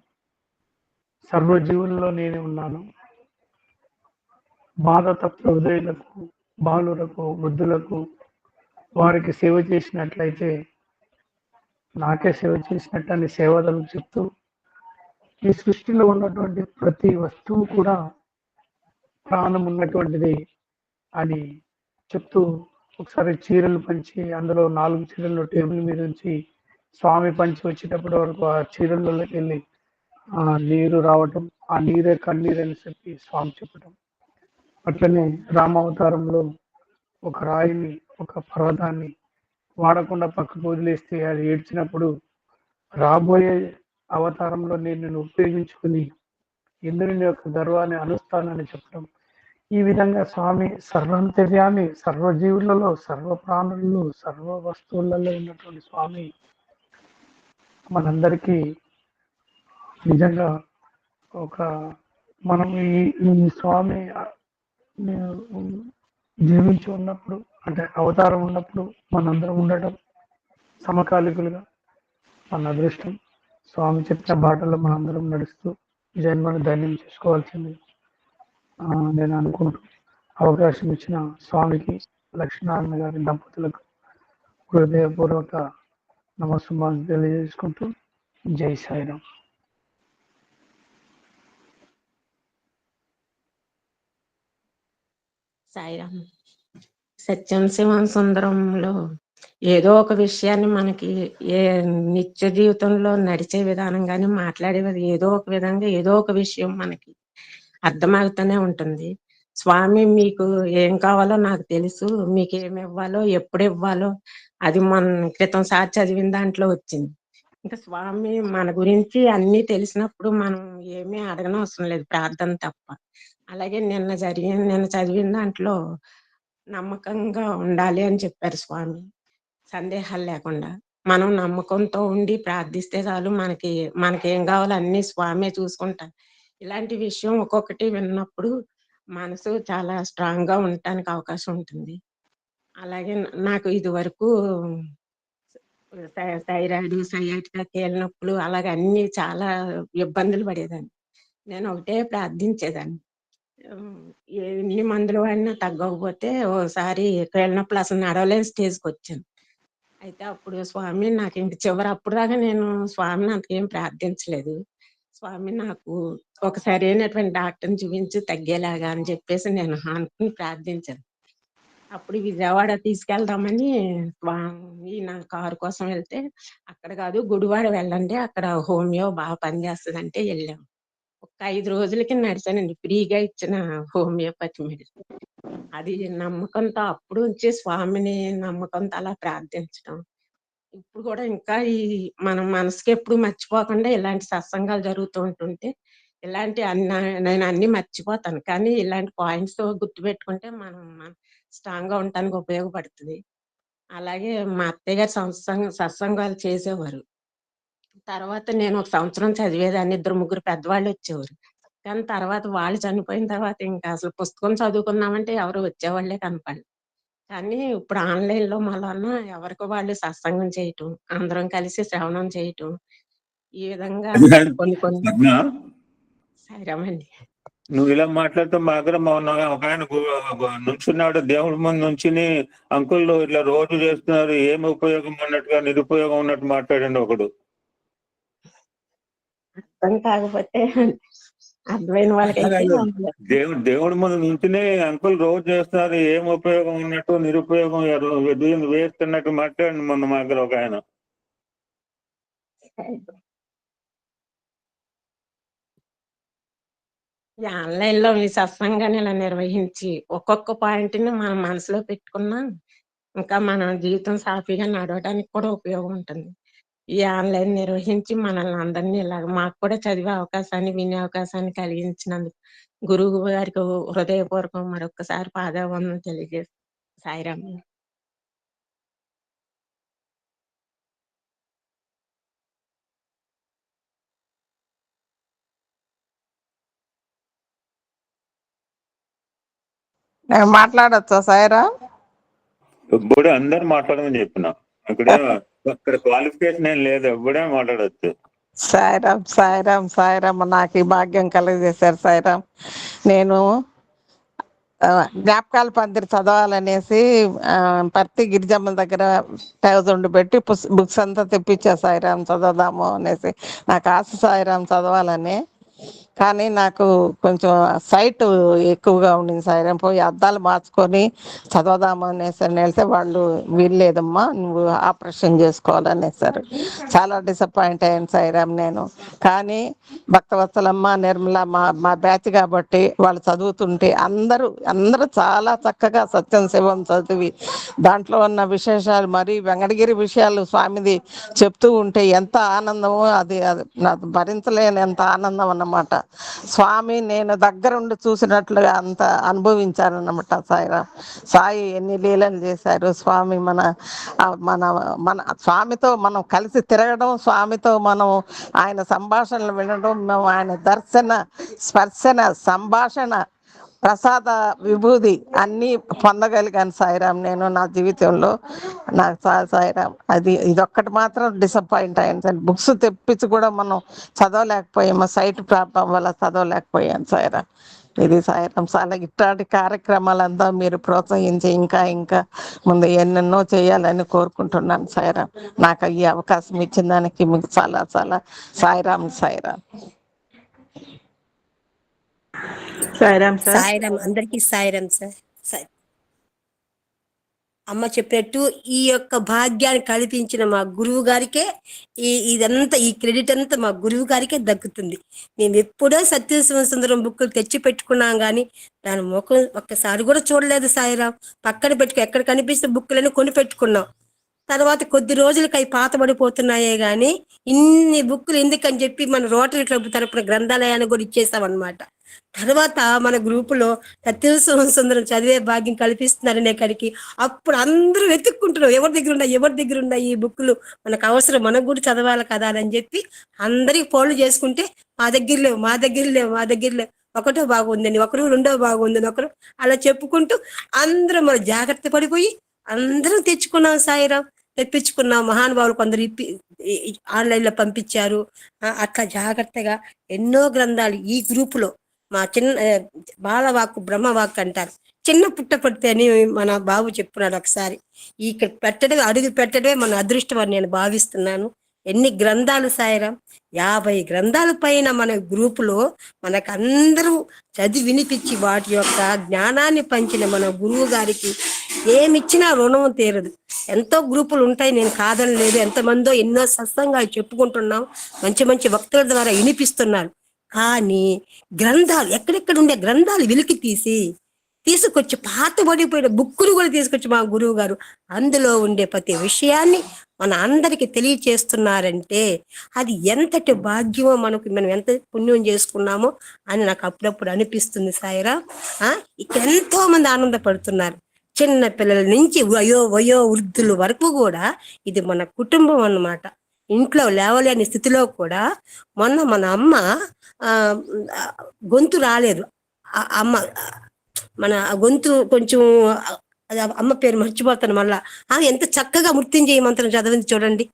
సర్వజీవుల్లో నేనే ఉన్నాను, బాధ తప్ప హృదయులకు బాలులకు వృద్ధులకు వారికి సేవ చేసినట్లయితే నాకే సేవ చేసినట్టు అని సేవలు చెప్తూ ఈ సృష్టిలో ఉన్నటువంటి ప్రతి వస్తువు కూడా ప్రాణం ఉన్నటువంటిది అని చెప్తూ ఒకసారి చీరలు పంచి అందులో 4 చీరలు టేబుల్ మీద ఉంచి స్వామి పంచి వచ్చేటప్పటి వరకు ఆ చీరలలోకి వెళ్ళి ఆ నీరు రావటం, ఆ నీరే కన్నీరు అని చెప్పి స్వామి చెప్పటం. అట్లనే రామావతారంలో ఒక రాయిని, ఒక పర్వతాన్ని వాడకుండా పక్కకు వదిలేస్తే అది ఏడ్చినప్పుడు రాబోయే అవతారంలో నేను నిన్ను ఉపయోగించుకుని ఇంద్రుని యొక్క గర్వాన్ని అనుస్తానని చెప్పడం. ఈ విధంగా స్వామి సర్వాంతర్యామి, సర్వజీవులలో, సర్వ ప్రాణులలో, సర్వ వస్తువులలో ఉన్నటువంటి స్వామి మనందరికీ నిజంగా ఒక మనం ఈ స్వామి జీవించి ఉన్నప్పుడు అంటే అవతారం ఉన్నప్పుడు మనందరం ఉండటం సమకాలికులుగా మన అదృష్టం. స్వామి చెప్పిన బాటలో మనందరం నడుస్తూ జన్మను ధన్యం చేసుకోవాల్సింది నేను అనుకుంటూ అవకాశం ఇచ్చిన స్వామికి, లక్ష్మీనారాయణ గారి దంపతులకు హృదయపూర్వక నమస్సుమాన్ని తెలియజేసుకుంటూ జై సాయిరామ్. సాయిరామ్. సత్యం శివం సుందరంలో ఏదో ఒక విషయాన్ని మనకి నిత్య జీవితంలో నడిచే విధానం కానీ మాట్లాడేది ఏదో ఒక విధంగా ఏదో ఒక విషయం మనకి అర్థమవుతూనే ఉంటుంది. స్వామి మీకు ఏం కావాలో నాకు తెలుసు, మీకు ఏమి ఇవ్వాలో ఎప్పుడు ఇవ్వాలో అది మన క్రితం సారి చదివిన దాంట్లో వచ్చింది. ఇంకా స్వామి మన గురించి అన్ని తెలిసినప్పుడు మనం ఏమీ అడగనవసరం లేదు, ప్రార్థన తప్ప. అలాగే నిన్న చదివిన దాంట్లో నమ్మకంగా ఉండాలి అని చెప్పారు స్వామి. సందేహాలు లేకుండా మనం నమ్మకంతో ఉండి ప్రార్థిస్తే చాలు, మనకేం కావాలో అన్ని స్వామే చూసుకుంటారు. ఇలాంటి విషయం ఒక్కొక్కటి విన్నప్పుడు మనసు చాలా స్ట్రాంగ్ గా ఉండటానికి అవకాశం ఉంటుంది. అలాగే నాకు ఇది వరకు థైరాయిడ్, సయాటికా, కీళ్ళ నొప్పులు అలాగే అన్ని చాలా ఇబ్బందులు పడేదాన్ని. నేను ఒకటే ప్రార్థించేదాన్ని, ఎన్ని మందులు వాడినా తగ్గకపోతే ఓసారి కీళ్ళ నొప్పులు అసలు నడవలేని స్టేజ్కి వచ్చాను. అయితే అప్పుడు స్వామి నాకు ఇంక అప్పుడు దాకా నేను స్వామిని అంతకేం ప్రార్థించలేదు. స్వామి నాకు ఒక సరైనటువంటి డాక్టర్ని చూపించి తగ్గేలాగా అని చెప్పేసి నేను అనుకుని ప్రార్థించాను. అప్పుడు విజయవాడ తీసుకెళ్దామని స్వామి నా కారు కోసం వెళ్తే, అక్కడ కాదు గుడివాడ వెళ్ళండి, అక్కడ హోమియో బాగా పనిచేస్తుంది అంటే వెళ్ళాము. ఒక 5 రోజులకి నడిచానండి, ఫ్రీగా ఇచ్చిన హోమియోపతి మెడిసిన్. అది నమ్మకంతో అప్పుడు నుంచి స్వామిని నమ్మకంతో అలా ప్రార్థించడం. ఇప్పుడు కూడా ఇంకా మనం మనసుకి ఎప్పుడు మర్చిపోకుండా ఇలాంటి సత్సంగాలు జరుగుతూ ఉంటుంటే ఇలాంటి నేను అన్ని మర్చిపోతాను, కానీ ఇలాంటి పాయింట్స్ గుర్తుపెట్టుకుంటే మనం స్ట్రాంగ్ గా ఉండటానికి ఉపయోగపడుతుంది. అలాగే మా అత్తయ్య గారు సత్సంగాలు చేసేవారు. తర్వాత నేను 1 సంవత్సరం చదివేదాన్ని, 2-3 పెద్దవాళ్ళు వచ్చేవారు. కానీ తర్వాత వాళ్ళు చనిపోయిన తర్వాత ఇంకా అసలు పుస్తకం చదువుకున్నామంటే ఎవరు వచ్చేవాళ్లే కనపడలేదు. కానీ ఇప్పుడు ఆన్లైన్ లో మళ్ళీ ఎవరికి వాళ్ళు సత్సంగం చేయటం, అందరం కలిసి శ్రవణం చేయటం, ఈ విధంగా కొన్ని సాయిరామండి. నువ్వు ఇలా మాట్లాడుతూ మా దగ్గర ఒక ఆయన నుంచున్నాడు, దేవుడి ముందు నుంచుని అంకుల్ ఇట్లా రోజు చేస్తున్నారు, ఏమి ఉపయోగం ఉన్నట్టుగా నిరుపయోగం ఉన్నట్టు మాట్లాడండి ఒకడు. అర్థం కాకపోతే అర్థమైన వాళ్ళకైతే దేవుడి ముందు నుంచుని అంకుల్ రోజు చేస్తున్నారు, ఏం ఉపయోగం ఉన్నట్టు నిరుపయోగం వేస్తున్నట్టు మాట్లాడండి మొన్న మా దగ్గర ఒక ఆయన. ఈ ఆన్లైన్ లో ఈ సత్సంగాన్ని ఇలా నిర్వహించి ఒక్కొక్క పాయింట్ ని మనం మనసులో పెట్టుకున్నా ఇంకా మన జీవితం సాఫీగా నడవడానికి కూడా ఉపయోగం ఉంటుంది. ఈ ఆన్లైన్ నిర్వహించి మనల్ని అందరినీ ఇలాగ మాకు కూడా చదివే అవకాశాన్ని, వినే అవకాశాన్ని కలిగించినందుకు గురువు గారికి హృదయపూర్వకం మరొకసారి పాదావందనం తెలియజేస్తాను. సాయిరామ్. మాట్లాడచ్చా సాయిరా? ఎప్పుడే అందరు మాట్లాడమని చెప్పిన, ఇక్కడ క్వాలిఫికేషన్ ఏం లేదు, ఎప్పుడే మాట్లాడచ్చు. సాయిరామ్ సాయిరామ్ సాయిరామ్, నాకు ఈ భాగ్యం కలిగజేశారు సాయిరామ్. నేను జ్ఞాపకాల పందిరి చదవాలనేసి పర్తి గిరిజమ్మల దగ్గర 1000 పెట్టి బుక్స్ అంతా తెప్పించా సాయిరాం చదవదాము అనేసి. నాకు ఆశ సాయిరాం చదవాలని, కానీ నాకు కొంచెం సైట్ ఎక్కువగా ఉండింది సాయిరాం. పోయి అద్దాలు మార్చుకొని చదవదాము అనేసి వెళ్తే వాళ్ళు వీల్లేదమ్మా నువ్వు ఆపరేషన్ చేసుకోవాలనేసారు. చాలా డిసప్పాయింట్ అయ్యాను సాయిరాం నేను. కానీ భక్తవత్సలమ్మ, నిర్మల మా బ్యాచ్ కాబట్టి వాళ్ళు చదువుతుంటే అందరూ చాలా చక్కగా సత్యం శివం చదివి దాంట్లో ఉన్న విశేషాలు మరి వెంకటగిరి విషయాలు స్వామిది చెప్తూ ఉంటే ఎంత ఆనందమో, అది నాకు భరించలేని ఎంత ఆనందం అన్నమాట. స్వామి నేను దగ్గరుండి చూసినట్లుగా అంత అనుభవించారన్నమాట సాయిరాం. సాయి ఎన్ని లీలలు చేశారు స్వామి. మన మన మన స్వామితో మనం కలిసి తిరగడం, స్వామితో మనం ఆయన సంభాషణలు వినడం, మేము ఆయన దర్శన స్పర్శన సంభాషణ ప్రసాద విభూది అన్నీ పొందగలిగాను సాయిరాం నేను నా జీవితంలో. నాకు సాయిరాం ఇదొక్కటి మాత్రం డిసప్పాయింట్ అయ్యాను. బుక్స్ తెప్పించి కూడా మనం చదవలేకపోయాము, సైట్ ప్రాబ్లం వల్ల చదవలేకపోయాను సాయిరాం. ఇది సాయిరాం. చాలా ఇట్లాంటి కార్యక్రమాలంతా మీరు ప్రోత్సహించి ఇంకా ముందు ఎన్నెన్నో చేయాలని కోరుకుంటున్నాను సాయిరాం. నాకు ఈ అవకాశం ఇచ్చిన దానికి మీకు చాలా సాయిరాం. సాయిరాం సార్. సాయిరాం అందరికీ సాయిరాం సార్. అమ్మ చెప్పినట్టు ఈ యొక్క భాగ్యాన్ని కల్పించిన మా గురువు గారికే ఇదంతా ఈ క్రెడిట్ అంతా మా గురువు గారికే దక్కుతుంది. మేము ఎప్పుడో సత్య సుందరం బుక్కులు తెచ్చి పెట్టుకున్నాం కానీ దాని ముఖం ఒక్కసారి కూడా చూడలేదు సాయిరాం. పక్కన ఎక్కడ కనిపిస్తే బుక్కులని కొని పెట్టుకున్నాం. తర్వాత కొద్ది రోజులకి అవి పాతబడిపోతున్నాయే గాని ఇన్ని బుక్కులు ఎందుకని చెప్పి మన రోటరీ క్లబ్ తరపున గ్రంథాలయాన్ని కూడా ఇచ్చేసాం అనమాట. తర్వాత మన గ్రూపులో సత్య సుందరం చదివే భాగ్యం కల్పిస్తున్నారనే కాడికి అప్పుడు అందరూ వెతుక్కుంటున్నాం ఎవరి దగ్గర ఉన్నాయి ఈ బుక్కులు, మనకు అవసరం, మనకు కూడా చదవాలి కదా అని చెప్పి అందరికి ఫోన్లు చేసుకుంటే మా దగ్గర లేవు, ఒకటో బాగుందని ఒకరు, రెండో బాగుందని ఒకరు, అలా చెప్పుకుంటూ అందరం మన జాగ్రత్త పడిపోయి అందరం తెచ్చుకున్నాం సాయిరాం. తెప్పించుకున్నాం. మహానుభావులు కొందరు ఆన్లైన్ లో పంపించారు. అట్లా జాగ్రత్తగా ఎన్నో గ్రంథాలు ఈ గ్రూపులో మా చిన్న బాలవాక్కు బ్రహ్మవాక్కు అంటారు, చిన్న పుట్ట పడితే అని మన బాబు చెప్పున్నాడు ఒకసారి. ఇక్కడ అడుగు పెట్టడమే మన అదృష్టం అని నేను భావిస్తున్నాను. ఎన్ని గ్రంథాలు సాయిరాం, 50 గ్రంథాల పైన మన గ్రూపులో మనకు అందరూ చదివి వినిపించి వాటి యొక్క జ్ఞానాన్ని పంచిన మన గురువు గారికి ఏమిచ్చినా రుణం తీరదు. ఎంతో గ్రూపులు ఉంటాయి, నేను కాదని లేదు, ఎంతమందో ఎన్నో సత్సంగాలు చెప్పుకుంటున్నాం, మంచి వక్తుల ద్వారా వినిపిస్తున్నారు. కానీ గ్రంథాలు ఎక్కడెక్కడ ఉండే గ్రంథాలు వెలికి తీసుకొచ్చి పాతబడిపోయిన బుక్కులు కూడా తీసుకొచ్చి మా గురువు గారు అందులో ఉండే ప్రతి విషయాన్ని మన అందరికి తెలియచేస్తున్నారంటే అది ఎంతటి భాగ్యమో, మనం ఎంత పుణ్యం చేసుకున్నామో అని నాకు అప్పుడప్పుడు అనిపిస్తుంది సాయిరా. ఎంతో మంది ఆనందపడుతున్నారు, చిన్న పిల్లల నుంచి వయో వృద్ధుల వరకు కూడా. ఇది మన కుటుంబం అన్నమాట. ఇంట్లో లేవలేని స్థితిలో కూడా మొన్న మన అమ్మ గొంతు రాలేదు, అమ్మ మన గొంతు కొంచెం అమ్మ పేరు మర్చిపోతాను మళ్ళా. ఎంత చక్కగా మృత్యుంజయ మంత్రం చదివింది చూడండి,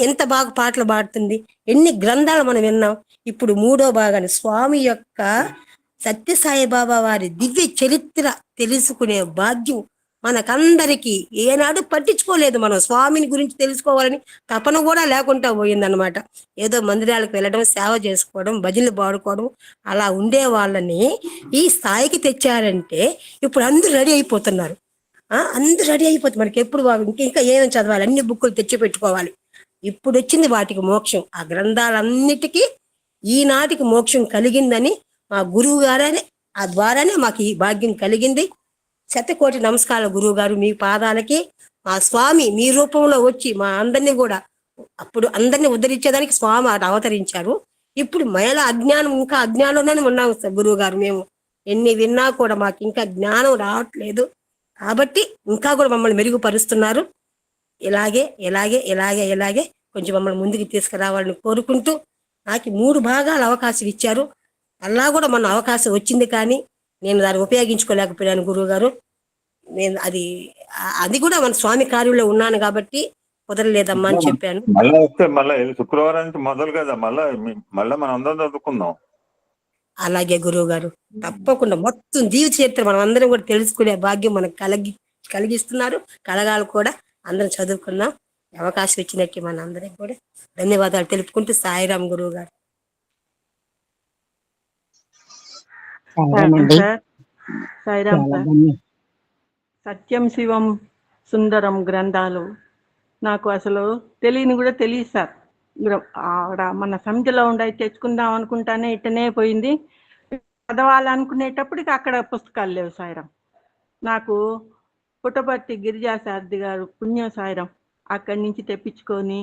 ఎంత బాగా పాటలు పాడుతుంది. ఎన్ని గ్రంథాలు మనం విన్నాం. ఇప్పుడు 3వ భాగాన్ని స్వామి యొక్క సత్యసాయిబాబా వారి దివ్య చరిత్ర తెలుసుకునే భాగ్యం మనకందరికి ఏనాడు పట్టించుకోలేదు. మనం స్వామిని గురించి తెలుసుకోవాలని తపన కూడా లేకుండా పోయిందనమాట. ఏదో మందిరాలకు వెళ్ళడం, సేవ చేసుకోవడం, భజనలు పాడుకోవడం అలా ఉండే వాళ్ళని ఈ స్థాయికి తెచ్చారంటే ఇప్పుడు అందరూ రెడీ అయిపోతున్నారు. మనకి ఎప్పుడు ఇంకా ఏమేమి చదవాలి, అన్ని బుక్కులు తెచ్చి పెట్టుకోవాలి. ఇప్పుడు వచ్చింది వాటికి మోక్షం. ఆ గ్రంథాలన్నిటికీ ఈనాటికి మోక్షం కలిగిందని మా గురువు గారనే ఆ ద్వారానే మాకు ఈ భాగ్యం కలిగింది. 100,000 నమస్కారాలు గురువు గారు. మీ పాదాలకి మా స్వామి మీ రూపంలో వచ్చి మా అందరినీ కూడా, అప్పుడు అందరినీ ఉద్ధరించేదానికి స్వామి అవతరించారు. ఇప్పుడు మహిళ అజ్ఞానం, ఇంకా అజ్ఞానంలోనే ఉన్నాము గురువు గారు. మేము ఎన్ని విన్నా కూడా మాకు ఇంకా జ్ఞానం రావట్లేదు. కాబట్టి ఇంకా కూడా మమ్మల్ని మెరుగుపరుస్తున్నారు. ఇలాగే కొంచెం మమ్మల్ని ముందుకు తీసుకురావాలని కోరుకుంటూ నాకు 3 భాగాలు అవకాశం ఇచ్చారు. అలా కూడా మన అవకాశం వచ్చింది, కానీ నేను దాన్ని ఉపయోగించుకోలేకపోయాను గురువు గారు. నేను అది కూడా మన స్వామి కార్యంలో ఉన్నాను కాబట్టి కుదరలేదమ్మా అని చెప్పాను. మళ్ళీ శుక్రవారం నుంచి మొదలు కదా, మళ్ళా మనం అందరం చదువుకుందాం. అలాగే గురువు గారు తప్పకుండా మొత్తం జీవిత చరిత్ర మనం అందరం కూడా తెలుసుకునే భాగ్యం మనకు కలిగిస్తున్నారు. కలగాలి కూడా. అందరం చదువుకున్నాం. అవకాశం ఇచ్చినట్టు మన అందరికి కూడా ధన్యవాదాలు తెలుపుకుంటూ సాయిరాం గురువు గారు. Sir Sairam sir. సత్యం శివం సుందరం గ్రంథాలు నాకు అసలు తెలియని కూడా తెలియదు సార్. ఆడ మన సమితిలో ఉండి తెచ్చుకుందాం అనుకుంటానే ఇట్టనే పోయింది. చదవాలనుకునేటప్పటికి అక్కడ పుస్తకాలు లేవు సాయిరాం. నాకు పుట్టపర్తి గిరిజాసారథి గారు పుణ్యం సాయిరాం అక్కడి నుంచి తెప్పించుకొని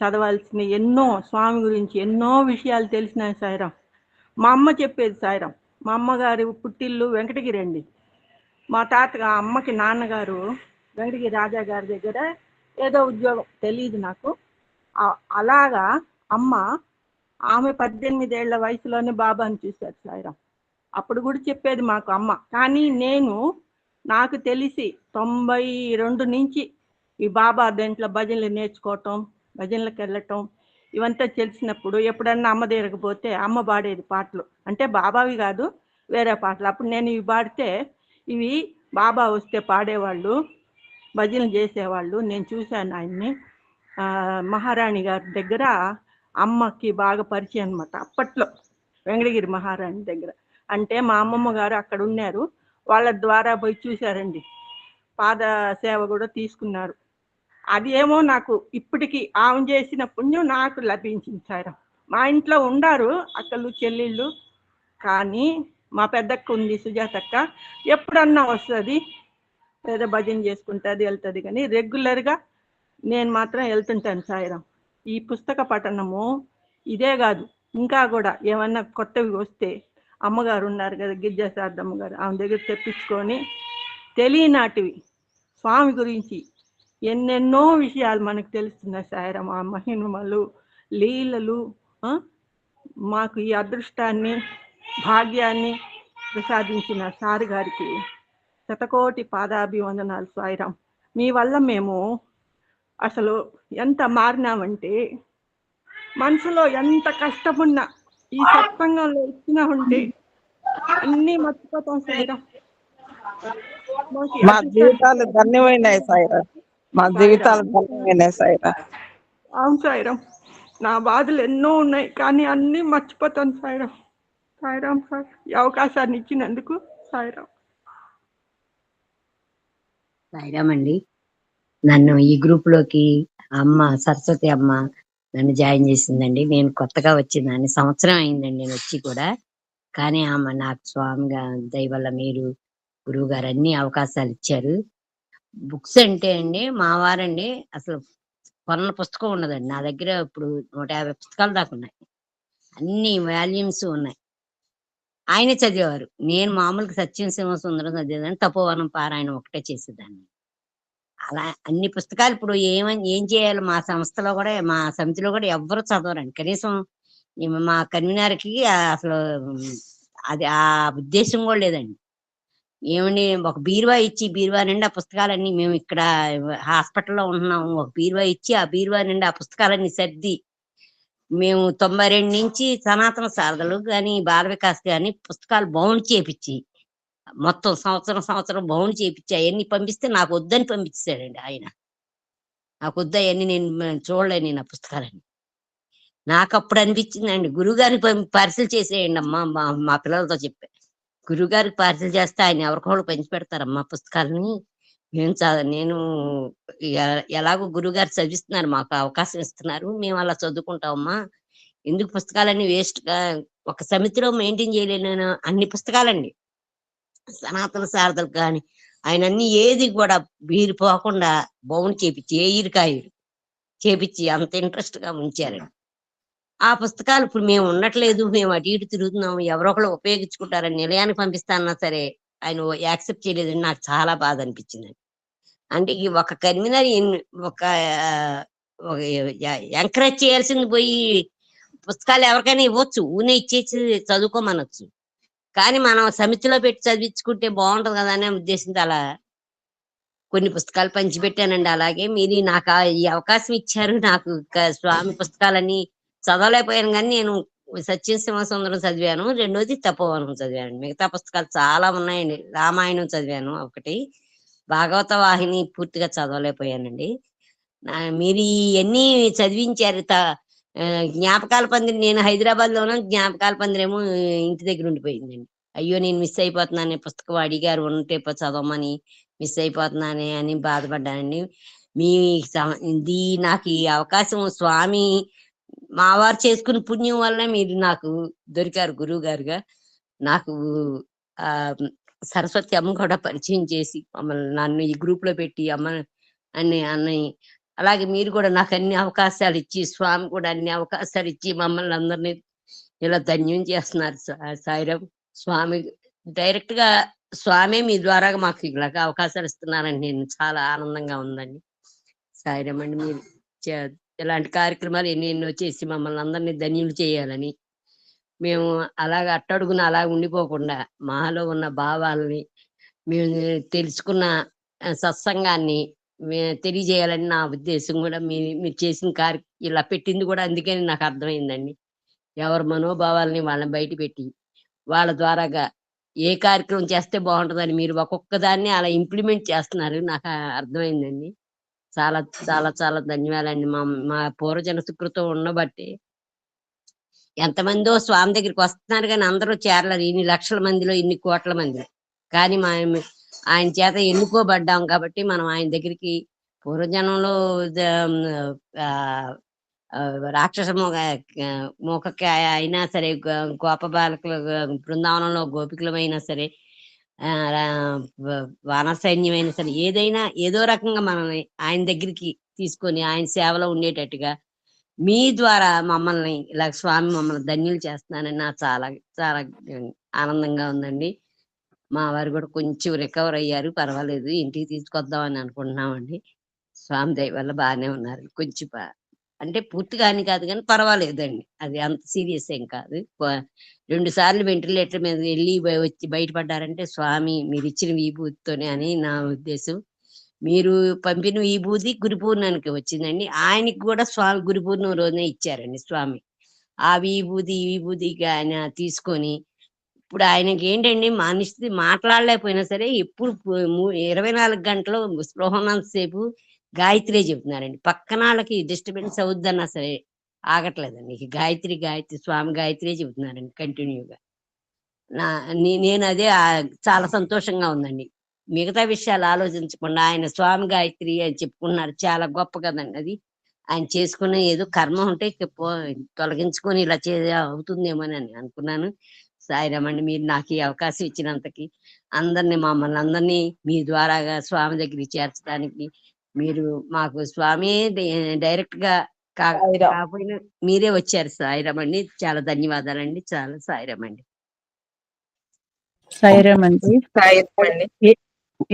చదవాల్సిన ఎన్నో స్వామి గురించి ఎన్నో విషయాలు తెలిసినాయి సాయిరాం. మా అమ్మ చెప్పేది సాయిరాం. మా అమ్మగారి పుట్టిల్లు వెంకటగిరి అండి. మా అమ్మకి నాన్నగారు వెంకటగిరి రాజా గారి దగ్గర ఏదో ఉద్యోగం తెలియదు నాకు. అలాగా ఆమె 18 ఏళ్ల వయసులోనే బాబాని చూశారు సాయిరాం. అప్పుడు కూడా చెప్పేది మాకు అమ్మ. కానీ నాకు తెలిసి 92 నుంచి ఈ బాబా దాంట్లో భజనలు నేర్చుకోవటం, భజనలకు వెళ్ళటం ఇవంతా తెలిసినప్పుడు ఎప్పుడన్నా అమ్మ దగ్గరకపోతే అమ్మ పాడేది పాటలు. అంటే బాబావి కాదు, వేరే పాటలు. అప్పుడు నేను ఇవి పాడితే ఇవి బాబా వస్తే పాడేవాళ్ళు, భజనలు చేసేవాళ్ళు. నేను చూశాను ఆయన్ని. మహారాణి గారి దగ్గర అమ్మకి బాగా పరిచయం అనమాట అప్పట్లో, వెంకటగిరి మహారాణి దగ్గర. అంటే మా అమ్మమ్మ గారు అక్కడ ఉన్నారు, వాళ్ళ ద్వారా పోయి చూశారండి. పాద సేవ కూడా తీసుకున్నారు. అది ఏమో నాకు ఇప్పటికీ ఆమె చేసిన పుణ్యం నాకు లభించింది సార్. మా ఇంట్లో ఉండారు అక్కలు చెల్లెళ్ళు, కానీ మా పెద్దక్క ఉంది సుజాతక్క, ఎప్పుడన్నా వస్తుంది, ఏదో భజన చేసుకుంటుంది వెళ్తుంది. కానీ రెగ్యులర్గా నేను మాత్రం వెళ్తుంటాను సాయిరాం. ఈ పుస్తక పఠనము ఇదే కాదు, ఇంకా కూడా ఏమన్నా కొత్తవి వస్తే అమ్మగారు ఉన్నారు కదా గిరిజాసారథమ్మ గారు, ఆమె దగ్గర తెప్పించుకొని తెలియనాటివి స్వామి గురించి ఎన్నెన్నో విషయాలు మనకు తెలుస్తున్నాయి సాయిరాం. ఆ మహిమలు లీలలు మాకు ఈ అదృష్టాన్ని భాగ్యాన్ని ప్రసాదించిన సార్ గారికి శతకోటి పాదాభివందనాలు సాయిరాం. మీ వల్ల మేము అసలు ఎంత మారినామంటే, మనసులో ఎంత కష్టమున్నా ఈ సత్సంగంలో ఇచ్చినా ఉంటే అన్నీ మర్చిపోతాం సాయిరాం. మా జీవితాలు ధన్యమైనాయి సాయిరాం. మా జీవితాలు ధన్యమైనాయి సాయిరాం. అవును సాయిరాం. నా బాధలు ఎన్నో ఉన్నాయి కానీ అన్నీ మర్చిపోతాను సాయిరాం. సాయిరాం సార్, ఈ అవకాశాన్ని ఇచ్చినందుకు సాయిరాం. సాయిరాం అండి. నన్ను ఈ గ్రూప్ లోకి అమ్మ సరస్వతి అమ్మ నన్ను జాయిన్ చేసిందండి. నేను కొత్తగా వచ్చిందని సంవత్సరం అయిందండి నేను వచ్చి కూడా. కానీ ఆమె నాకు స్వామిగా దయ వల్ల మీరు గురువు గారు అన్ని అవకాశాలు ఇచ్చారు. బుక్స్ అంటే అండి మా వారండి అసలు కొన్న పుస్తకం ఉన్నదండి నా దగ్గర. ఇప్పుడు 150 పుస్తకాలు దాకా ఉన్నాయి, అన్ని వాల్యూమ్స్ ఉన్నాయి. ఆయనే చదివేవారు. నేను మామూలుగా సత్యం శివ సుందరం చదివేదాన్ని, తపోవనం పారాయణం ఒకటే చేసేదాన్ని. అలా అన్ని పుస్తకాలు ఇప్పుడు ఏం చేయాలి, మా సంస్థలో కూడా మా సమితిలో కూడా ఎవ్వరు చదవరండి. కనీసం మా కన్వీనర్కి అసలు అది ఆ ఉద్దేశం కూడా లేదండి. ఏమండి ఒక బీరువా ఇచ్చి బీరువా నిండి ఆ పుస్తకాలన్నీ, మేము ఇక్కడ హాస్పిటల్లో ఉంటున్నాము, ఒక బీరువా ఇచ్చి ఆ బీరువా నిండి ఆ పుస్తకాలన్నీ సర్ది మేము 92 నుంచి సనాతన శారదలు కానీ బాల వికాస్ కానీ పుస్తకాలు బౌండ్ చేపించి మొత్తం సంవత్సరం బౌండ్ చేపించి అవన్నీ పంపిస్తే నాకు వద్దని పంపించాడండి ఆయన. నాకు వద్దు అవన్నీ, నేను చూడలేను నేను ఆ పుస్తకాలన్నీ. నాకు అప్పుడు అనిపించిందండి గురువుగారికి పార్సిల్ చేసేయండి అమ్మా, మా పిల్లలతో చెప్పా, గురువుగారికి పార్సిల్ చేస్తే ఆయన ఎవరికోళ్ళు పంచి పెడతారమ్మా పుస్తకాలని. నేను ఎలాగో గురువుగారు చదివిస్తున్నారు, మాకు అవకాశం ఇస్తున్నారు, మేము అలా చదువుకుంటామమ్మా, ఎందుకు పుస్తకాలన్నీ వేస్ట్ గా ఒక సమితిలో మెయింటైన్ చేయలేను అన్ని పుస్తకాలండి. సనాతన శారదలు కానీ ఆయన అన్ని ఏది కూడా బీరిపోకుండా బౌండ్ చేపించి ఏయిరికాయలు చేపించి అంత ఇంట్రెస్ట్ గా ఉంచారండి. ఆ పుస్తకాలు ఇప్పుడు మేము ఉండట్లేదు, మేము అటు ఇటు తిరుగుతున్నాము, ఎవరో ఒకళ్ళు ఉపయోగించుకుంటారని నిలయానికి పంపిస్తానన్నా సరే ఆయన యాక్సెప్ట్ చేయలేదని నాకు చాలా బాధ అనిపించిందండి. అంటే ఈ ఒక కన్వీనర్ ఒక ఎంకరేజ్ చేయాల్సింది పోయి పుస్తకాలు ఎవరికైనా ఇవ్వచ్చు, ఊనే ఇచ్చేసి చదువుకోమనొచ్చు, కానీ మనం సమితిలో పెట్టి చదివించుకుంటే బాగుంటది కదా అనే ఉద్దేశంతో అలా కొన్ని పుస్తకాలు పంచిపెట్టానండి. అలాగే మీరు నాకు ఈ అవకాశం ఇచ్చారు. నాకు స్వామి పుస్తకాలన్నీ చదవలేకపోయాను కానీ నేను సత్యసింహసుందరం చదివాను, రెండోది తపోవనం చదివాను. మిగతా పుస్తకాలు చాలా ఉన్నాయండి. రామాయణం చదివాను ఒకటి, భాగవత వాహిని పూర్తిగా చదవలేకపోయానండి. మీరు ఇవన్నీ చదివించారు. జ్ఞాపకాల పందిరి నేను హైదరాబాద్ లోనూ, జ్ఞాపకాల పందిరేమో ఇంటి దగ్గర ఉండిపోయిందండి. అయ్యో నేను మిస్ అయిపోతున్నాను, పుస్తకం అడిగారు ఉంటే చదవమని, మిస్ అయిపోతున్నానే అని బాధపడ్డానండి. మీ ఇది నాకు ఈ అవకాశం స్వామి మా వారు చేసుకున్న పుణ్యం వల్ల మీరు నాకు దొరికారు గురువు గారుగా. నాకు ఆ సరస్వతి అమ్మ కూడా పరిచయం చేసి మమ్మల్ని నన్ను ఈ గ్రూప్ లో పెట్టి అన్నయ్య అలాగే మీరు కూడా నాకు అన్ని అవకాశాలు ఇచ్చి, స్వామి కూడా అన్ని అవకాశాలు ఇచ్చి మమ్మల్ని అందరినీ ఇలా ధన్యం చేస్తున్నారు. సాయిరాం స్వామి డైరెక్ట్ గా స్వామి మీ ద్వారా మాకు ఇలాగ అవకాశాలు ఇస్తున్నారని నేను చాలా ఆనందంగా ఉందండి. సాయిరాం అండి. మీరు ఇలాంటి కార్యక్రమాలు ఎన్నెన్నో చేసి మమ్మల్ని అందరినీ ధన్యులు చేయాలని, మేము అలాగ అట్టడుగున అలా ఉండిపోకుండా మాలో ఉన్న భావాలని మేము తెలుసుకున్న సత్సంగాన్ని తెలియజేయాలని నా ఉద్దేశం. కూడా మీరు చేసిన ఇలా పెట్టింది కూడా అందుకని నాకు అర్థమైందండి. ఎవరి మనోభావాలని వాళ్ళని బయట పెట్టి వాళ్ళ ద్వారాగా ఏ కార్యక్రమం చేస్తే బాగుంటుందని మీరు ఒక్కొక్క దాన్ని అలా ఇంప్లిమెంట్ చేస్తున్నారు. నాకు అర్థమైందండి. చాలా చాలా చాలా ధన్యవాదాలండి. మా పూర్వజన సుకృతం ఉండబట్టి ఎంతమందో స్వామి దగ్గరికి వస్తున్నారు కానీ అందరూ చేరలేదు. ఇన్ని లక్షల మందిలో, ఇన్ని కోట్ల మందిలో. కానీ ఆయన చేత ఎన్నుకోబడ్డాం కాబట్టి మనం ఆయన దగ్గరికి పూర్వజనంలో రాక్షస మోకకి అయినా సరే, గోప బాలకుల బృందావనంలో గోపికులమైనా సరే, వానర సైన్యమైనా సరే, ఏదైనా ఏదో రకంగా మనల్ని ఆయన దగ్గరికి తీసుకొని ఆయన సేవలో ఉండేటట్టుగా మీ ద్వారా మమ్మల్ని ఇలా స్వామి మమ్మల్ని ధన్యులు చేస్తున్నానని నాకు చాలా చాలా ఆనందంగా ఉందండి. మా వారు కూడా కొంచెం రికవర్ అయ్యారు, పర్వాలేదు, ఇంటికి తీసుకొద్దామని అనుకుంటున్నామండి. స్వామి దయ వల్ల బాగానే ఉన్నారు. కొంచెం అంటే పూర్తిగా అని కాదు కానీ పర్వాలేదండి, అది అంత సీరియస్ ఏం కాదు. 2 సార్లు వెంటిలేటర్ మీద వెళ్ళి వచ్చి బయటపడ్డారంటే స్వామి మీరు ఇచ్చిన విభూతితోనే అని నా ఉద్దేశం. మీరు పంపిన విభూతి గురు పూర్ణానికి వచ్చిందండి. ఆయనకి కూడా స్వామి గురు పూర్ణం రోజునే ఇచ్చారండి స్వామి. ఆ విభూతిగా ఆయన తీసుకొని ఇప్పుడు ఆయనకి ఏంటండి, మనిషి మాట్లాడలేకపోయినా సరే ఎప్పుడు 24 గంటలు స్పృహనంతసేపు గాయత్రి చెబుతున్నారండి. పక్కన వాళ్ళకి డిస్టర్బెన్స్ అవుద్దన్నా సరే ఆగట్లేదండి. గాయత్రి స్వామి గాయత్రి చెబుతున్నారండి కంటిన్యూగా. నేను అదే చాలా సంతోషంగా ఉందండి. మిగతా విషయాలు ఆలోచించకుండా ఆయన స్వామి గాయత్రి అని చెప్పుకున్నారు. చాలా గొప్ప కదండి అది. ఆయన చేసుకున్న ఏదో కర్మ ఉంటే తొలగించుకొని ఇలా అవుతుందేమోని అనుకున్నాను. సాయిరామండి, మీరు నాకు ఈ అవకాశం ఇచ్చినంతకి మమ్మల్ని అందరినీ మీ ద్వారాగా స్వామి దగ్గరికి చేర్చడానికి మీరు మాకు స్వామి డైరెక్ట్ గా కాకపోయినా మీరే వచ్చారు. సాయిరామండి, చాలా ధన్యవాదాలండి. చాలా సాయిరామండి. సాయిరామండి.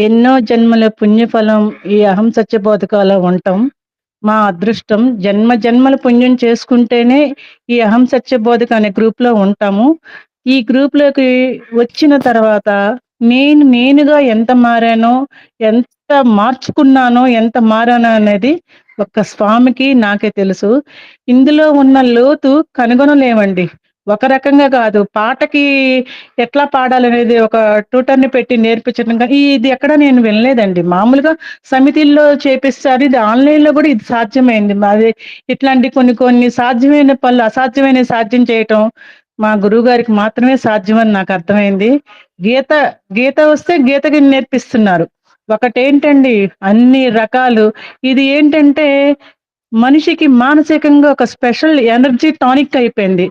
ఎన్నో జన్మల పుణ్యఫలం ఈ అహం సత్యబోధకాలో ఉంటాం. మా అదృష్టం, జన్మల పుణ్యం చేసుకుంటేనే ఈ అహం సత్యబోధక అనే గ్రూప్ లో ఉంటాము. ఈ గ్రూప్ లోకి వచ్చిన తర్వాత నేనుగా ఎంత మారానో, ఎంత మార్చుకున్నానో, ఎంత మారానో అనేది ఒక్క స్వామికి నాకే తెలుసు. ఇందులో ఉన్న లోతు కనుగొనలేమండి. ఒక రకంగా కాదు, పాటకి ఎట్లా పాడాలనేది ఒక ట్యూటర్ని పెట్టి నేర్పించడం కానీ ఇది ఎక్కడ నేను వినలేదండి. మామూలుగా సమితిల్లో చేపిస్తారు, ఇది ఆన్లైన్ లో కూడా ఇది సాధ్యమైంది. అది ఇట్లాంటి కొన్ని సాధ్యమైన పనులు అసాధ్యమైన సాధ్యం చేయటం మా గురువు గారికి మాత్రమే సాధ్యమని నాకు అర్థమైంది. గీత వస్తే గీతకి నేర్పిస్తున్నారు. ఒకటేంటండి, అన్ని రకాలు. ఇది ఏంటంటే మనిషికి మానసికంగా ఒక స్పెషల్ ఎనర్జీ టానిక్ అయిపోయింది.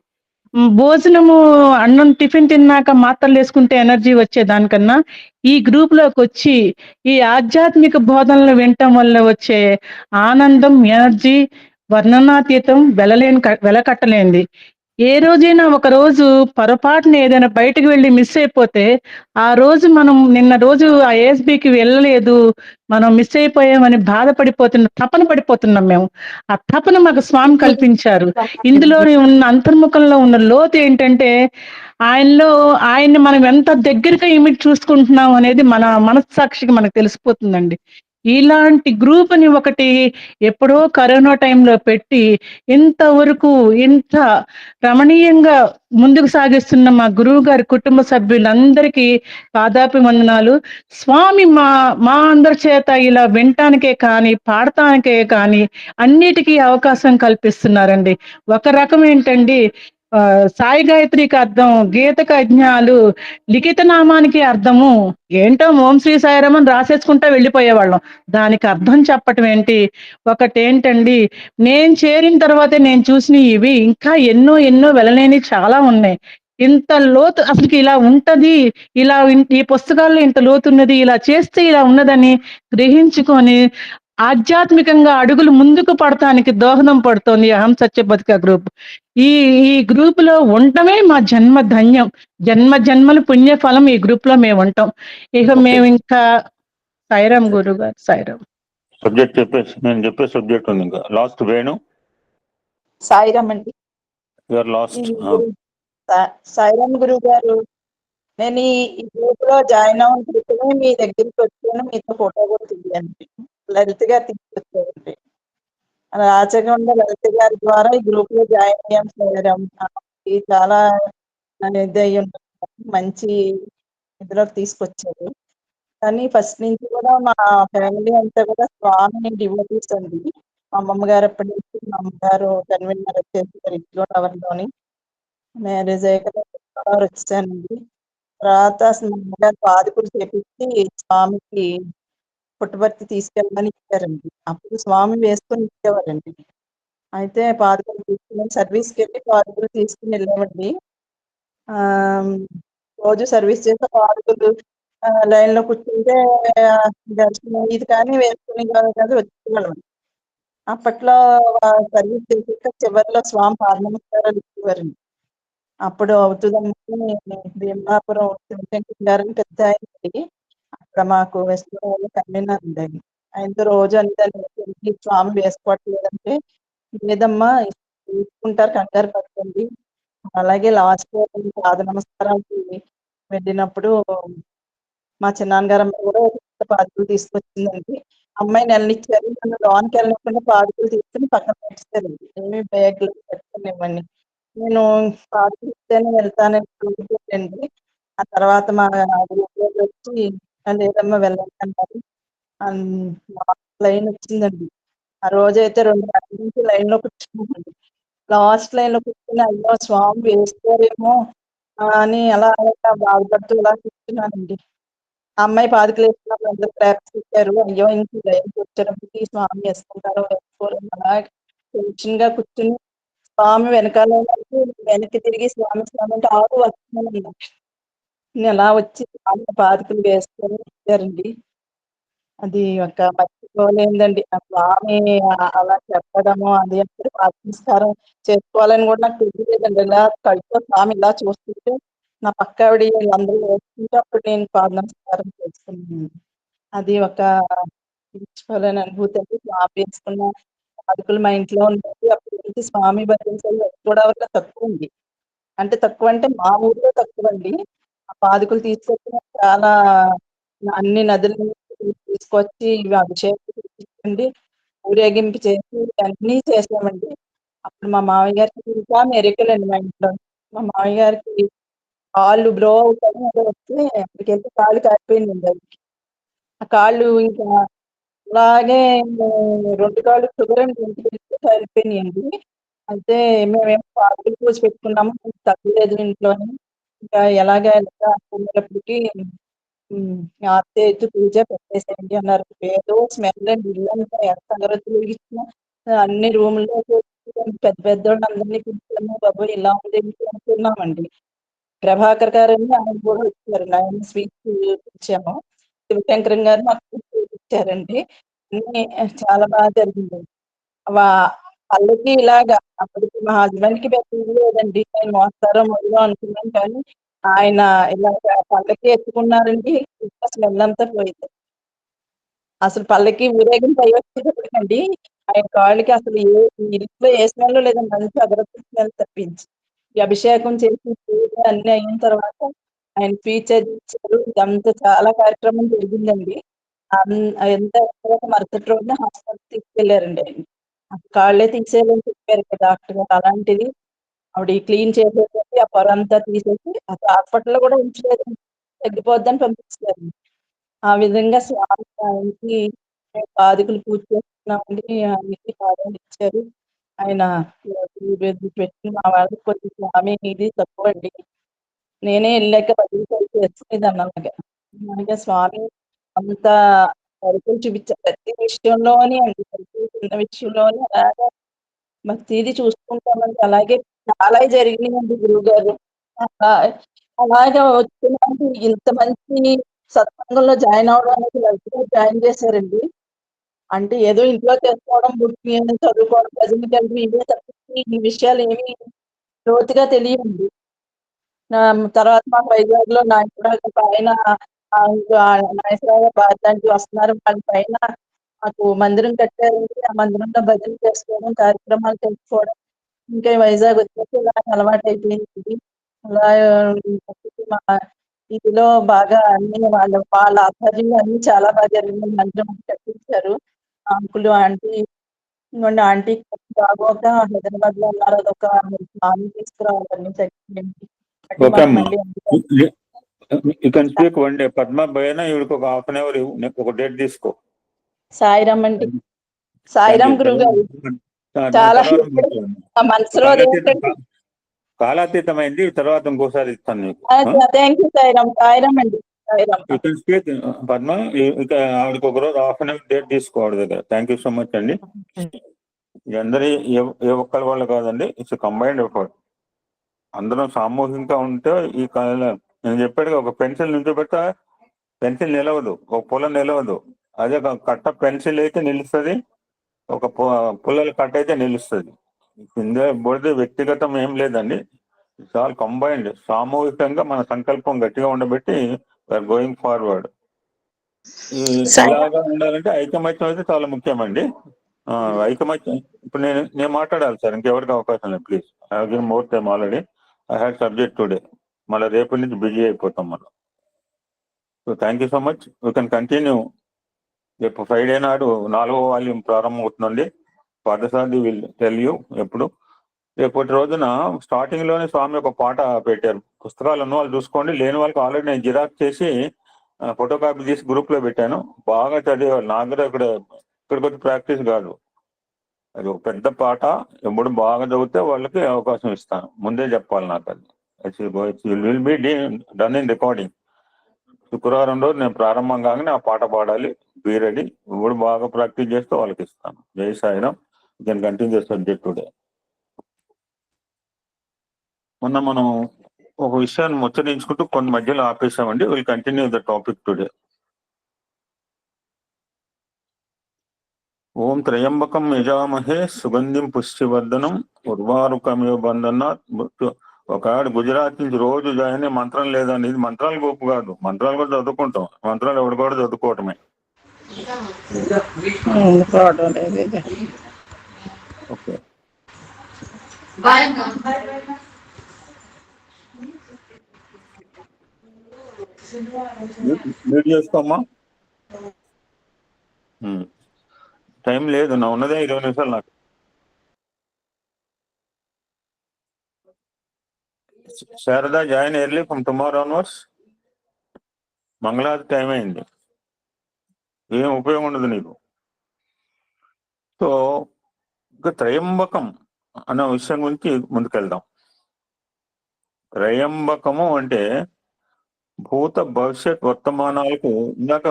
భోజనము అన్నం టిఫిన్ తిన్నాక మాత్రలు వేసుకుంటే ఎనర్జీ వచ్చే దానికన్నా ఈ గ్రూప్ లోకి వచ్చి ఈ ఆధ్యాత్మిక బోధనలు వినటం వల్ల వచ్చే ఆనందం, ఎనర్జీ వర్ణనాతీతం, వెలకట్టలేంది. ఏ రోజైనా ఒక రోజు పొరపాటున ఏదైనా బయటకు వెళ్ళి మిస్ అయిపోతే ఆ రోజు మనం నిన్న రోజు ఆ ఏఎస్బికి వెళ్ళలేదు, మనం మిస్ అయిపోయామని తపన పడిపోతున్నాం మేము. ఆ తపన మాకు స్వామి కల్పించారు. ఇందులోనే ఉన్న అంతర్ముఖంలో ఉన్న లోతు ఏంటంటే ఆయన్ని మనం ఎంత దగ్గరగా చూసుకుంటున్నాం అనేది మన మనస్సాక్షికి మనకు తెలిసిపోతుందండి. ఇలాంటి గ్రూప్ని ఒకటి ఎప్పుడో కరోనా టైంలో పెట్టి ఇంతవరకు ఇంత రమణీయంగా ముందుకు సాగిస్తున్న మా గురువు గారి కుటుంబ సభ్యులందరికీ పాదాభివందనాలు. స్వామి మా మా అందరి చేత ఇలా వినటానికే కానీ పాడటానికే కానీ అన్నిటికీ అవకాశం కల్పిస్తున్నారండి. ఒక రకం ఏంటండి, సాయి గాయత్రికి అర్థం గీతకు అజ్ఞాలు, లిఖిత నామానికి అర్థము ఏంటో ఓం శ్రీ సాయిరామ్ అని రాసేసుకుంటా వెళ్ళిపోయేవాళ్ళం. దానికి అర్థం చెప్పటం ఏంటి? ఒకటేంటండి, నేను చేరిన తర్వాతే నేను చూసిన ఇవి ఇంకా ఎన్నో ఎన్నో వెళ్ళలేని చాలా ఉన్నాయి. ఇంత లోతు అసలుకి ఇలా ఉంటది, ఇలా ఈ పుస్తకాల్లో ఇంత లోతు ఉన్నది, ఇలా చేస్తే ఇలా ఉన్నదని గ్రహించుకొని ఆధ్యాత్మికంగా అడుగులు ముందుకు పడటానికి దోహదం పడుతోంది అహం సత్య బతుక గ్రూప్. ఈ ఈ గ్రూప్ లో ఉండటమే మా జన్మ ధన్యం. జన్మ జన్మల పుణ్య ఫలం ఈ గ్రూప్ లో మేము ఉంటాం. ఇక మేము ఇంకా సాయిరామ్ గురువు గారు. సాయిరామ్. సబ్జెక్ట్ చెప్పేసి నేను చెప్పే సబ్జెక్ట్ ఉంది. ఇంకా లాస్ట్ వేణు సాయిరామ్ అండి. Your last. సాయిరామ్ గురువు గారు, నేను ఈ గ్రూప్ లో జాయిన్ అవ్వని క్రితమే మీ దగ్గరికి వచ్చాను. మీతో ఫోటో కూడా దిగానండి. లలిత గారు తీసుకొచ్చారండి. రాచకొండ లలిత గారి ద్వారా ఈ గ్రూప్ లో జాయిన్ అయ్యాం. సాయిరామ్ చాలా మంచి ఇదిలోకి తీసుకొచ్చారు. కానీ ఫస్ట్ నుంచి కూడా మా ఫ్యామిలీ అంతా కూడా స్వామి డివోటీస్ అండి. మా అమ్మమ్మ గారు ఎప్పటి నుంచి, మా అమ్మగారు కన్వీనర్ వచ్చేసారు ఇంట్లో టవర్లోని. మ్యారేజ్ అయ్యాక వచ్చానండి. తర్వాత అసలు మా అమ్మగారు పాదుకులు చేపించి స్వామికి పుట్టబర్తి తీసుకెళ్ళమని ఇచ్చారండి. అప్పుడు స్వామి వేసుకొని ఇచ్చేవారండి. అయితే పాదుకులు తీసుకుని సర్వీస్కి వెళ్ళి పాదుకులు తీసుకుని వెళ్ళామండి. రోజు సర్వీస్ చేస్తే పాదుకులు లైన్ లో కూర్చుంటే దర్శనం ఇది కానీ వేసుకుని కాదు వచ్చేవాళ్ళం. అప్పట్లో సర్వీస్ చేసేట చివరిలో స్వామి పాదనమస్కారాలు ఇచ్చేవారండి. అప్పుడు అవుతుందని భీమాపురం శివశంకర్ గారిని పెద్ద అయింది. అక్కడ మాకు వేసుకోవాలి కన్వీనర్ ఉందండి. ఆయనతో రోజు అంటే స్వామి వేసుకోవట్లేదంటే, లేదమ్మా తీసుకుంటారు, కంగారు పడుతుంది. అలాగే లాస్ట్ పాద నమస్కారానికి వెళ్ళినప్పుడు మా చిన్నాన్నగారు అమ్మ కూడా పాదుకులు తీసుకొచ్చిందండి. అమ్మాయి నెలనిచ్చారు. నన్ను లోన్కి వెళ్ళకుండా పాదుకులు తీసుకుని పక్కన పెట్టారండి. ఏమి బ్యాగ్లో పెట్టుకునేవ్వండి. నేను పాదుకులు ఇస్తేనే వెళ్తానండి. ఆ తర్వాత మా వచ్చి లేదమ్మా వెళ్ళండి అన్నారు. లైన్ వచ్చిందండి. ఆ రోజైతే 2 గంటల నుంచి లైన్ లో కూర్చున్నామండి. లాస్ట్ లైన్ లో కూర్చుని అయ్యో స్వామి వేసుకోరేమో అని అలా అలా బాధపడుతూ ఇలా కూర్చున్నానండి. ఆ అమ్మాయి పాదుకలు వేసుకున్నప్పుడు అందరూ క్లాప్స్ ఇచ్చారు. అయ్యో ఇంక లైన్కి వచ్చేటప్పటికి స్వామి వేసుకుంటారో వేసుకోరు అలా టెన్షన్ గా కూర్చుని స్వామి వెనకాల వెనక్కి తిరిగి స్వామి స్వామి అంటే ఆరు వస్తున్నానండి. నేను అలా వచ్చి స్వామి పాదుకలు వేసుకొని ఇచ్చారండి. అది ఒక మర్చిపోలేదండి. ఆ స్వామి అలా చెప్పడము, అది అప్పుడు నమస్కారం చేసుకోవాలని కూడా నాకు తెలియలేదండి. ఇలా కడుపుతో స్వామి ఇలా చూస్తుంటే నా పక్క ఆవిడ వీళ్ళందరూ వేస్తుంటే అప్పుడు నేను పాద నమస్కారం చేసుకున్నాను. అది ఒక మర్చిపోలేని అనుభూతి అండి. స్వామి వేసుకున్న పాదుకలు మా ఇంట్లో ఉండేది. అప్పటి నుంచి స్వామి భరించాలి వెస్ట్ గోదావరిలో తక్కువ ఉంది. అంటే తక్కువ అంటే మా ఊర్లో తక్కువ అండి. ఆ పాదుకలు తీసుకొచ్చిన చాలా అన్ని నదుల తీసుకొచ్చి ఇవి అభిషేకం చేయించండి, ఊరేగింపు చేసి అన్నీ చేసామండి. అప్పుడు మా మామయ్య గారికి ఇంకా మెరికలండి మా ఇంట్లో. మా మామయ్య గారికి కాళ్ళు బ్రో అవుతాయి అదే వస్తే అక్కడికి వెళ్తే కాళ్ళు కాలిపోయిందండి. అది ఆ కాళ్ళు ఇంకా అలాగే 2 కాళ్ళు షుగర్ అండ్ కాలిపోయినాయండి. అయితే మేమేమో పాదుకలు పూసి పెట్టుకున్నాము, తగ్గలేదు ఇంట్లోని. ఇంకా ఎలాగ అనుకునేటప్పటికి ఆప్తేతు పూజ పెట్టేసేయండి అన్నారు. ఏదో స్మెల్ అండి. ఇల్లంతా ఎంత అగరత్తులు అన్ని రూముల్లో పెద్ద పెద్దోళ్ళు అందరినీ కూర్చొని బాబు ఇలా ఉంది అనుకున్నామండి. ప్రభాకర్ గారు ఆయన కూడా వచ్చారు. ఆయన స్వీట్స్ ఇచ్చాము. శివశంకరం గారు మాకు ఇచ్చారండి. అన్ని చాలా బాగా జరిగింది. పల్లకి ఇలాగా అప్పటికి మా హస్బెండ్ కి పెద్ద లేదండి. ఆయన మోస్తారో మొదలో అనుకున్నాం. కానీ ఆయన ఇలాగ పల్లకి ఎత్తుకున్నారండి. స్మెల్ అంతా పోయింది. అసలు పల్లకి ఊరేగింపు పై వచ్చేటప్పటికండి ఆయన కాళ్ళకి అసలు ఇంట్లో ఏ స్మెల్ లేదండి. మంచి అగరత్తి స్మెల్ తప్పించి ఈ అభిషేకం చేసి పూజ అన్ని అయిన తర్వాత ఆయన స్పీచ్ ఇచ్చారు. ఇదంతా చాలా కార్యక్రమం జరిగిందండి. ఎంత తర్వాత మరుసటి రోజున హాస్పిటల్ తీసుకెళ్లారండి ఆయన. కాళ్ళే తీసేయాలని చెప్పారు కదా డాక్టర్ గారు. అలాంటిది ఆవిడ క్లీన్ చేసేసి ఆ పొర అంతా తీసేసి అసలు హాస్పిటల్లో కూడా ఉంచలేదు, తగ్గిపోద్దని పంపించారు. ఆ విధంగా స్వామి ఆయనకి మేము పాదుకులు పూజ చేస్తున్నామండి, ఆయనకి పాదాలు ఇచ్చారు. ఆయన పెట్టి మా వాళ్ళకి కొంచెం స్వామి ఇది తక్కువ అండి, నేనే వెళ్ళాక బదిలీ చేసుకునేదాన్ని అలాగా. అలాగే స్వామి అంత సరుకులు చూపించారు ప్రతి విషయంలోని అండి, ప్రతి చిన్న విషయంలోని అలాగా భక్తిది చూసుకుంటామండి. అలాగే చాలా జరిగినాయండి గురువు గారు. అలాగా వచ్చినాక ఇంత మంచి సత్సంగంలో జాయిన్ అవడానికి లైఫ్లో జాయిన్ చేశారండి. అంటే ఏదో ఇంట్లో చేసుకోవడం, బుక్కి చదువుకోవడం, ప్రజెంట్ కలిపి ఇవే తప్పించి ఈ విషయాలు ఏమి లోతుగా తెలియండి. తర్వాత మా వైజాగ్ లో నాయకుడు పైన నాగేశ్వరరావు భారత లాంటి వస్తున్నారు, వాళ్ళ పైన మాకు మందిరం కట్టారండి. ఆ మందిరంలో భజన చేసుకోవడం, కార్యక్రమాలు తెలుసుకోవడం, ఇంకా వైజాగ్ వచ్చేసి ఇలా అలవాటు అయిపోయింది. అలా మా ఇదిలో బాగా అన్ని వాళ్ళ ఆధ్వర్యంలో అన్ని చాలా బాగా జరిగింది. మందిరం కట్టించారు. అంకులు ఆంటీ ఇంకోండి, ఆంటీ బాగోక హైదరాబాద్ లో ఉన్నారు, అదొక స్వామి తీసుకురావాలని చెప్పండి. ఓకే అమ్మా, you can speak one day. Padma పోయినా ఇవిడికి ఒక హాఫ్ అన్ అవర్ ఒక డేట్ తీసుకో. సాయిరామ్ అండి. సాయిరామ్ గురువు గారు. చాలా మనసులో కాలాతీతమైంది, తర్వాత ఇంకోసారి ఇస్తాను నీకు. Thank you Sairam. సాయిరామ్ అండి. యూ కెన్ స్పీక్ పద్మ, ఇక ఆవిడకి ఒక రోజు హాఫ్ అన్ అవర్ డేట్ తీసుకోవాలి దగ్గర. థ్యాంక్ యూ సో మచ్ అండి. అందరి ఏ ఒక్కరి వాళ్ళు కాదండి, ఇట్స్ కంబైన్డ్ ఎఫర్ట్. అందరం సామూహికంగా ఉంటే ఈ నేను చెప్పాడు, ఒక పెన్సిల్ నిల్చోబెట్ట పెన్సిల్ నిలవదు, ఒక పుల్ల నిలవదు. అదే కట్ట పెన్సిల్ అయితే నిలుస్తుంది, ఒక పుల్లల కట్ట అయితే నిలుస్తుంది. ఇందులో వ్యక్తిగతం ఏం లేదండి, ఇట్స్ ఆల్ కంబైన్డ్. సామూహికంగా మన సంకల్పం గట్టిగా ఉండబెట్టి వీఆర్ గోయింగ్ ఫార్వర్డ్. ఎలాగా ఉండాలంటే ఐకమత్యం అయితే చాలా ముఖ్యమండి. ఐకమత్యం. ఇప్పుడు నేను మాట్లాడాలి సార్, ఇంకెవరికి అవకాశం లేదు please. I have given more time already. I had subject today. మళ్ళీ రేపటి నుంచి బిజీ అయిపోతాం మనం. So thank you so much. You can continue. రేపు ఫ్రైడే నాడు 4వ వాల్యూమ్ ప్రారంభం అవుతుందండి. పార్థసారథి విల్ టెల్ యూ ఎప్పుడు. రేపటి రోజున స్టార్టింగ్ లోనే స్వామి ఒక పాట పెట్టారు. పుస్తకాలు ఉన్న వాళ్ళు చూసుకోండి, లేని వాళ్ళకి ఆల్రెడీ నేను జిరాక్స్ చేసి ఫోటో కాపీ చేసి గ్రూప్ లో పెట్టాను. బాగా చదివేవాళ్ళు. నా దగ్గర ఇక్కడికి వచ్చి ప్రాక్టీస్ కాదు, అది ఒక పెద్ద పాట. ఎప్పుడు బాగా చదివితే వాళ్ళకి అవకాశం ఇస్తాను, ముందే చెప్పాలి నాకు. అది will be done in recording. శుక్రవారం రోజు నేను ప్రారంభం కాగానే ఆ పాట పాడాలి. Be ready. ఇప్పుడు బాగా ప్రాక్టీస్ చేస్తే వాళ్ళకి ఇస్తాను. జై సాయిరామ్. నేను కంటిన్యూ సబ్జెక్ట్ టుడే. మొన్న మనం ఒక విషయాన్ని ముచ్చరించుకుంటూ కొన్ని మధ్యలో ఆపేసామండి. Will continue the topic today. ఓం త్రయంబకం యజామహే సుగంధిం పుష్టివర్ధనం ఉర్వారుకమివ బంధనాత్. ఒక గుజరాత్ నుంచి రోజు జాయిన్ మంత్రం లేదండి. ఇది మంత్రాలు గొప్ప కాదు, మంత్రాలు కూడా చదువుకుంటాం. మంత్రాలు ఎవడు కూడా చదువుకోవటమే. ఓకే, మ్యూట్ చేసుకోమ్మా. టైం లేదు, నా ఉన్నదే 20 నిమిషాలు. నాకు Sharada join early from tomorrow onwards. మంగళవారం టైం అయింది, ఏం ఉపయోగం ఉండదు నీకు. సో ఇంకా త్రయంబకం అన్న విషయం గురించి ముందుకెళ్దాం. త్రయంబకము అంటే భూత భవిష్యత్ వర్తమానాలకు. ఇందాక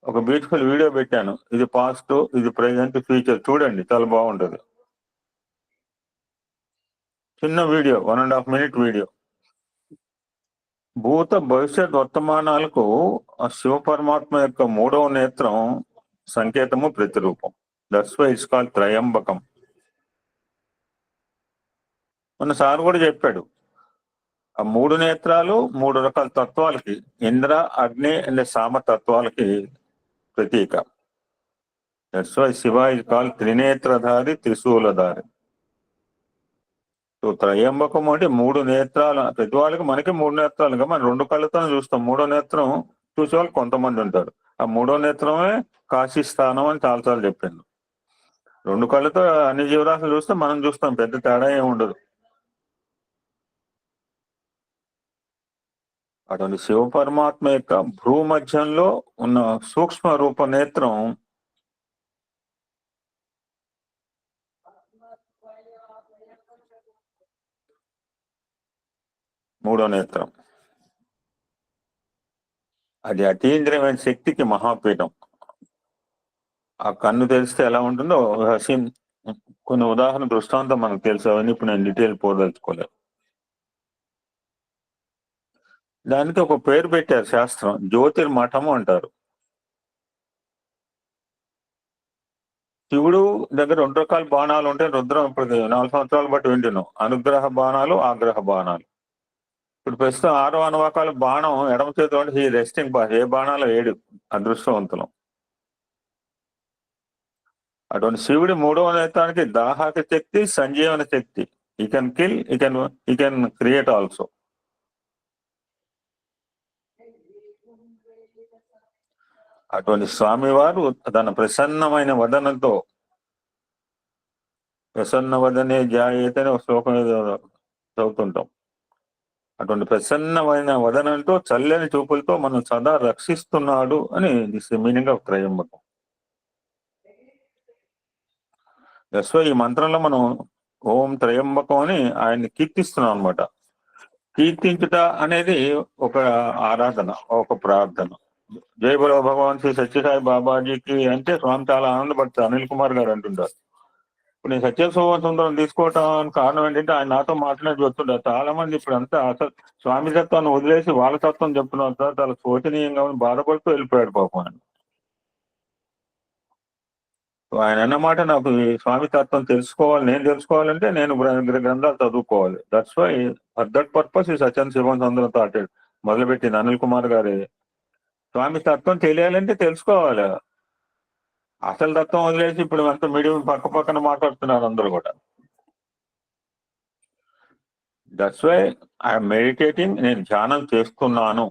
ఒక బ్యూటిఫుల్ వీడియో పెట్టాను. ఇది పాస్ట్, ఇది ప్రెజెంట్, ఫ్యూచర్. చూడండి, చాలా బాగుంటుంది. చిన్న వీడియో, 1.5 minute వీడియో. భూత భవిష్యత్ వర్తమానాలకు ఆ శివ పరమాత్మ యొక్క 3వ నేత్రం సంకేతము, ప్రతిరూపం. That's why it's called Tryambakam. మన సార్ కూడా చెప్పాడు, ఆ 3 నేత్రాలు 3 రకాల తత్వాలకి, ఇంద్ర, అగ్ని అండ్ సామ తత్వాలకి ప్రతీక. That's why Shiva is called త్రినేత్రధారి, త్రిశూలధారి. సో త్రయంబకం అంటే 3 నేత్రాల. ప్రతి వాళ్ళకి మనకి 3 నేత్రాలుగా మనం 2 కళ్ళతో చూస్తాం. 3వ నేత్రం చూసే వాళ్ళు కొంతమంది ఉంటారు. ఆ మూడో నేత్రమే కాశీ స్థానం అని చాలాసార్లు చెప్పిండు. 2 కళ్ళతో అన్ని జీవరాశులు చూస్తే మనం చూస్తాం, పెద్ద తేడా ఏమి ఉండదు. అటువంటి శివ పరమాత్మ యొక్క భ్రూమధ్యంలో ఉన్న సూక్ష్మ రూప నేత్రం మూడో నేత్రం. అది అతీంద్రియమైన శక్తికి మహాపీఠం. ఆ కన్ను తెలిస్తే ఎలా ఉంటుందో హసీం కొన్ని ఉదాహరణ దృష్టాంతం మనకు తెలుసు, అవన్నీ ఇప్పుడు నేను డీటెయిల్ పోదలుచుకోలేదు. దానికి ఒక పేరు పెట్టారు శాస్త్రం, జ్యోతిర్మఠము అంటారు. శివుడు దగ్గర 2 రకాల బాణాలు ఉంటాయి. రుద్రం ఇప్పుడు 4 సంవత్సరాలు బట్టి వింటున్నాం. అనుగ్రహ బాణాలు, ఆగ్రహ బాణాలు. ఇప్పుడు ప్రస్తుతం 6వ అనువాకాల బాణం ఎడమ చేతిలో ఉంటే ఈ రెస్టింగ్ బాణ్, ఏ బాణాలు 7 అదృష్టవంతులం. అటువంటి శివుడి 3వ నేత్రానికి దాహక శక్తి, సంజీవన శక్తి. ఈ కెన్ కిల్, ఈ కెన్ క్రియేట్ ఆల్సో. అటువంటి స్వామివారు తన ప్రసన్నమైన వదనంతో, ప్రసన్న వదనే జాయేత అనే ఒక శ్లోకం ఏదో చదువుతుంటాం. అటువంటి ప్రసన్నమైన వదనంతో, చల్లని చూపులతో మనం సదా రక్షిస్తున్నాడు అని this meaning of Tryambakam. So ఈ మంత్రంలో మనం ఓం త్రయంబకం అని ఆయన్ని కీర్తిస్తున్నాం అనమాట. కీర్తించుట అనేది ఒక ఆరాధన, ఒక ప్రార్థన. జై బలో భగవాన్ శ్రీ సత్యసాయి బాబాజీకి అంటే స్వామి చాలా ఆనందపడతారు. అనిల్ కుమార్ గారు అంటుంటారు. ఇప్పుడు నేను సత్యసుందరం తీసుకోవటానికి కారణం ఏంటంటే ఆయన నాతో మాట్లాడి చెప్తుంటారు. చాలా మంది ఇప్పుడు అంతా అసలు స్వామి తత్వాన్ని వదిలేసి వాళ్ళ తత్వం చెప్తున్నారు సార్, చాలా శోచనీయంగా బాధపడుతూ వెళ్ళిపోయాడు పాపం ఆయన. ఆయన అన్నమాట, నాకు ఈ స్వామి తత్వం తెలుసుకోవాలి, నేను తెలుసుకోవాలంటే నేను గ్రంథాలు చదువుకోవాలి. That's why for that purpose ఈ సత్యం శివం సుందరం తాటాడు మొదలుపెట్టింది అనిల్ కుమార్ గారి. స్వామి తత్వం తెలియాలంటే తెలుసుకోవాలి. అసలు తత్వం వదిలేసి ఇప్పుడు అంత మీడియం పక్క పక్కన మాట్లాడుతున్నారు అందరూ కూడా. దట్స్ వై ఐఎమ్ మెడిటేటింగ్, నేను ధ్యానం చేస్తున్నాను.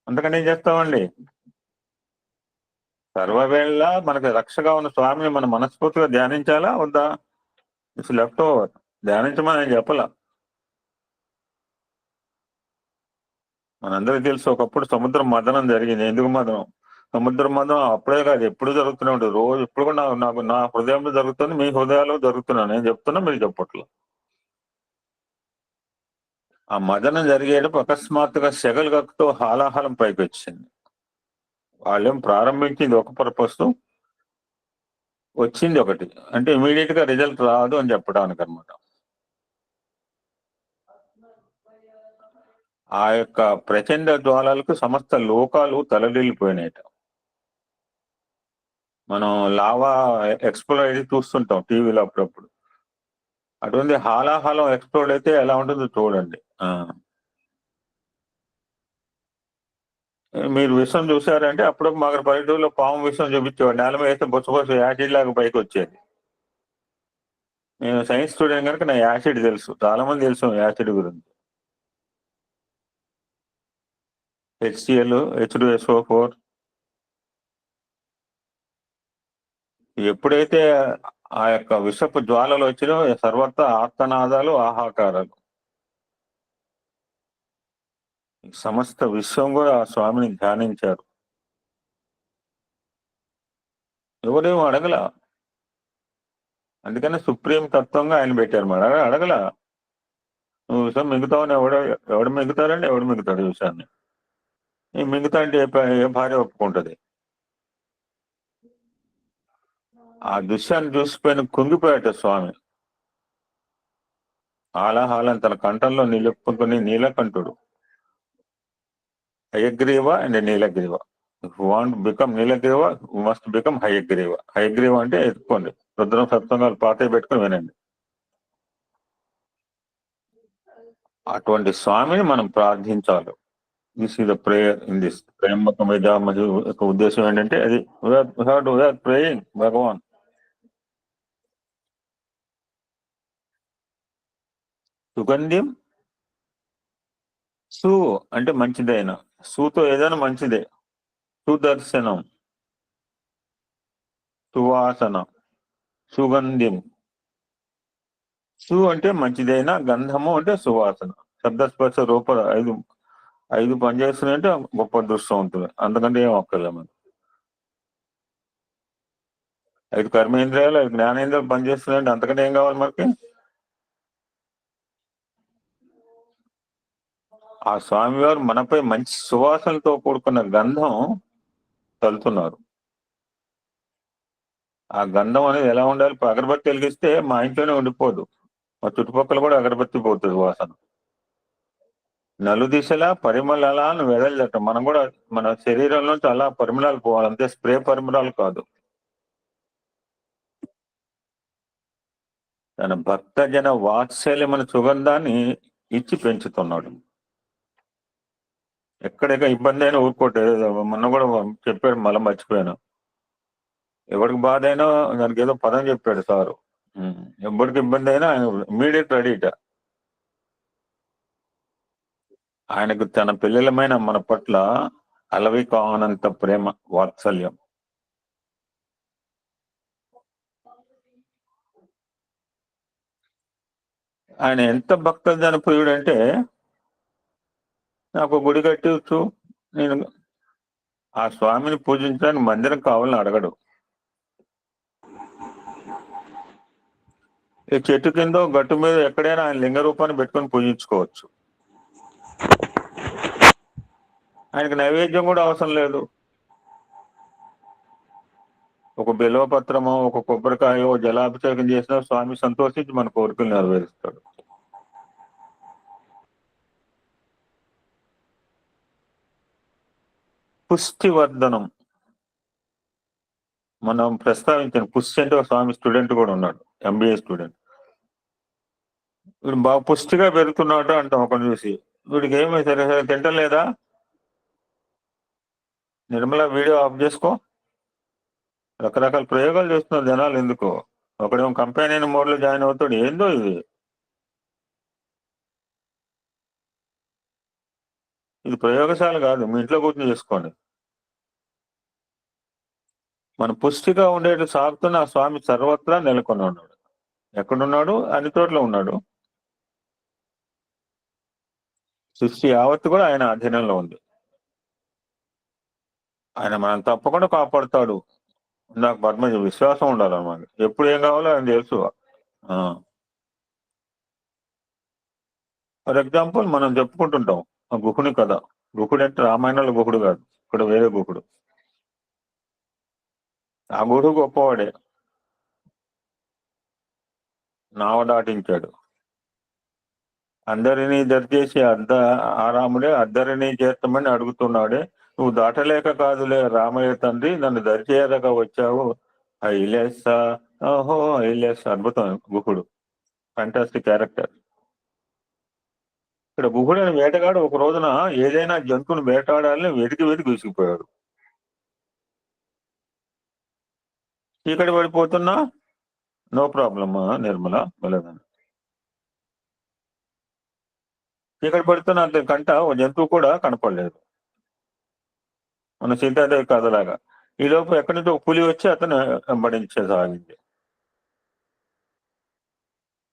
అందుకని ఏం చేస్తామండి, సర్వవేళ మనకి రక్షగా ఉన్న స్వామిని మనం మనస్ఫూర్తిగా ధ్యానించాలా వద్దా? It's left over. ధ్యానించమని ఆయన చెప్పలా. మనందరికీ తెలుసు ఒకప్పుడు సముద్ర మదనం జరిగింది. ఎందుకు మదనం? సముద్ర మదనం అప్పుడే కాదు, ఎప్పుడు జరుగుతూనే ఉంటుంది. రోజు ఇప్పుడు కూడా నాకు నా హృదయంలో జరుగుతుంది, మీ హృదయాల్లో జరుగుతున్నాను. నేను చెప్తున్నా, మీరు చెప్పట్లు. ఆ మదనం జరిగేటప్పుడు అకస్మాత్తుగా సెగలు కక్కుతూ హాలాహలం పైకి వచ్చింది. వాళ్ళేం ప్రారంభించింది ఒక పర్పస్, వచ్చింది ఒకటి. అంటే ఇమీడియట్ గా రిజల్ట్ రాదు అని చెప్పడానికి అనమాట. ఆ యొక్క ప్రచండ జ్వాలలకు సమస్త లోకాలు తలడిల్లిపోయినాయట. మనం లావా ఎక్స్ప్లోర్ అయితే చూస్తుంటాం టీవీలో అప్పుడప్పుడు. అటువంటి హాలాహలం ఎక్స్ప్లోర్ అయితే ఎలా ఉంటుందో చూడండి. మీరు విషయం చూసారంటే అప్పుడు మాకు పల్లెటూరులో పాము విషయం చూపించేవాడు. నేల మీద వేస్తే బొచ్చ యాసిడ్ లాగా పైకి వచ్చేది. నేను సైన్స్ స్టూడెంట్ కనుక నా యాసిడ్ తెలుసు, చాలా మంది తెలుసు యాసిడ్ గురించి. HCl, H2SO4. ఎప్పుడైతే ఆ యొక్క విషపు జ్వాలలు వచ్చినో సర్వత్ర ఆర్తనాదాలు, ఆహాకారాలు. సమస్త విశ్వం కూడా ఆ స్వామిని ధ్యానించారు. ఎవరేమో అడగల. అందుకనే సుప్రీం తత్వంగా ఆయన పెట్టారు. మరి అడగల. నువ్వు విషయం మిగుతావని ఎవడు మిగుతారండి? ఎవడు మిగుతాడు ఈ విషయాన్ని? ఈ మిగతా అంటే ఏ భార్య ఒప్పుకుంటది? ఆ దృశ్యాన్ని చూసిపోయిన కుంగిపోయాట స్వామి. హాలాహాలని తన కంఠంలో నిలుపుకుని నీలకంఠుడు. Hayagriva and Neelagriva. If want become Neelagriva, must become Hayagriva. Hayagriva అంటే ఎత్తుకోండి, రుద్రం సప్తంగాలు పాతే పెట్టుకుని వినండి. అటువంటి స్వామిని మనం ప్రార్థించాలి. This is the prayer in this త్రయంబకం యజామహే యొక్క ఉద్దేశం ఏంటంటే అది ప్రేయింగ్ భగవాన్. సుగంధ్యం సు అంటే మంచిదైన, సూతో ఏదైనా మంచిదే. సుదర్శనం, సువాసన, సుగంధిం. సు అంటే మంచిదైన, గంధము అంటే సువాసన. శబ్దస్పర్శ రూప ఐదు పనిచేస్తున్నాయంటే గొప్ప దృష్టం ఉంటుంది. అంతకంటే ఏం ఒక్కర్లే మనకి. 5 కర్మేంద్రియాలు, 5 జ్ఞానేంద్రియాలు పనిచేస్తున్నాయంటే అంతకంటే ఏం కావాలి మనకి? ఆ స్వామివారు మనపై మంచి సువాసనతో కూడుకున్న గంధం చల్లుతున్నారు. ఆ గంధం అనేది ఎలా ఉండాలి? ఇప్పుడు అగరబత్తి వెలిగిస్తే మా ఇంట్లోనే ఉండిపోదు, మా చుట్టుపక్కల కూడా అగరబత్తి పోతుంది వాసన. నలుదిశలా పరిమళాలను వెదజల్లటం. మనం కూడా మన శరీరంలో అలా పరిమళాలు పోవాలి, అంతే. స్ప్రే పరిమళాలు కాదు. తన భక్తజన వాత్సల్యమైన సుగంధాన్ని ఇచ్చి పెంచుతున్నాడు. ఎక్కడెక్కడ ఇబ్బంది అయినా ఊరుకోటే. మొన్న కూడా చెప్పాడు, మళ్ళీ మర్చిపోయాను. ఎవరికి బాధ అయినా దానికి ఏదో పదం చెప్పాడు సారు. ఎవరికి ఇబ్బంది అయినా ఆయన ఇమ్మీడియట్ రెడీట. ఆయనకు తన పిల్లలమైన మన పట్ల అలవి కానంత ప్రేమ, వాత్సల్యం. ఆయన ఎంత భక్తజన ప్రియుడు అంటే, నాకు గుడి కట్టవచ్చు, నేను ఆ స్వామిని పూజించడానికి మందిరం కావాలని అడగడు. ఈ చెట్టు కింద గట్టు మీద ఎక్కడైనా ఆయన లింగ రూపాన్ని పెట్టుకొని పూజించుకోవచ్చు. ఆయనకు నైవేద్యం కూడా అవసరం లేదు. ఒక బిల్వపత్రమో, ఒక కొబ్బరికాయో జలాభిషేకం చేసినా స్వామి సంతోషించి మన కోరికలు నెరవేరుస్తాడు. పుష్టివర్ధనం మనం ప్రస్తావించిన పుష్టి అంటే స్వామి స్టూడెంట్ కూడా ఉన్నాడు, MBA స్టూడెంట్. వీడు బాగా పుష్టిగా పెరుగుతున్నాడు అంటాం ఒకటి చూసి. వీడికి ఏమి సరే తింటలేదా? నిర్మల వీడియో ఆఫ్ చేసుకో. రకరకాల ప్రయోగాలు చేస్తున్నారు జనాలు. ఎందుకో ఒకడేమో కంపెనీ మోడ్లో జాయిన్ అవుతాడు. ఏందో ఇది ప్రయోగశాల కాదు, మీ ఇంట్లో కూర్చొని చేసుకోండి. మన పుష్టిగా ఉండేది సాగుతున్న ఆ స్వామి సర్వత్రా నెలకొని ఉన్నాడు. ఎక్కడున్నాడు? అన్ని చోట్ల ఉన్నాడు. సృష్టి యావత్తు కూడా ఆయన అధీనంలో ఉంది. ఆయన మనం తప్పకుండా కాపాడుతాడు. నాకు పద్మజ విశ్వాసం ఉండాలన్నమాట. ఎప్పుడు ఏం కావాలో ఆయన తెలుసు. ఫర్ ఎగ్జాంపుల్ మనం చెప్పుకుంటుంటాం ఆ గుహుని కథ. గుహుడు అంటే రామాయణంలో గుహుడు కాదు, ఇక్కడ వేరే గుహుడు. ఆ గుహుడు గొప్పవాడే, నావ దాటించాడు. అందరినీ దరిచేసి రాముడే అద్దరినీ చేర్చమని అడుగుతున్నాడే. నువ్వు దాటలేక కాదులే రామయ్య తండ్రి, నన్ను దరిచేయక వచ్చావు. ఐలెస్ ఓహో ఐలెస్. అద్భుతం గుహుడు, ఫ్యాంటాస్టిక్ క్యారెక్టర్. ఇక్కడ గుహుడు అనే వేటగాడు ఒక రోజున ఏదైనా జంతువును వేటాడాలని వెతికి విసిగిపోయాడు. చీకటి పడిపోతున్నా నో ప్రాబ్లమ్ నిర్మల వెళ్ళదని. చీకటి పడుతున్న అతని కంట ఓ జంతువు కూడా కనపడలేదు, మన సీతాదేవి కథలాగా. ఈ లోపు ఎక్కడి నుంచి ఒక పులి వచ్చి అతను వెంబడించసాగింది.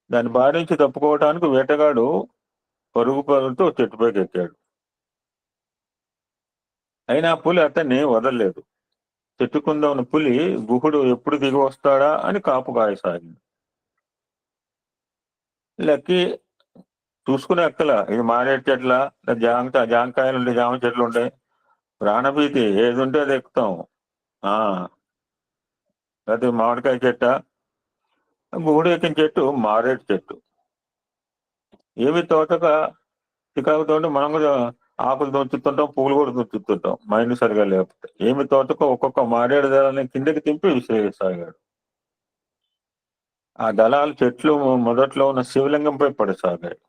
దాని బారి నుంచి తప్పుకోవటానికి వేటగాడు పరుగుతో చెట్టుపైకి ఎక్కాడు. అయినా పులి అతన్ని వదలలేదు. చెట్టు కింద ఉన్న పులి గుహుడు ఎప్పుడు దిగి వస్తాడా అని కాపు కాయసాగింది. లక్కి చూసుకునే ఎక్కల, ఇది మారేడు చెట్ల, జామకాయలు ఉంటాయి, జామ చెట్లు ఉంటాయి. ప్రాణభీతి, ఏది ఉంటే అది ఎక్కుతాం. అది మామిడికాయ చెట్ట. గుహుడు ఎక్కిన చెట్టు మారేడు చెట్టు. ఏమి తోటక చికాకుతో మనం కూడా ఆకులు దొంచుతుంటాం, పువ్వులు కూడా దొంచుతుంటాం మైండ్ సరిగా లేకపోతే. ఏమి తోటకో ఒక్కొక్క మారేడు దళాన్ని కిందకి తింపి విసిరేసాగాడు. ఆ దళాలు చెట్లు మొదట్లో ఉన్న శివలింగంపై పడసాగాయి.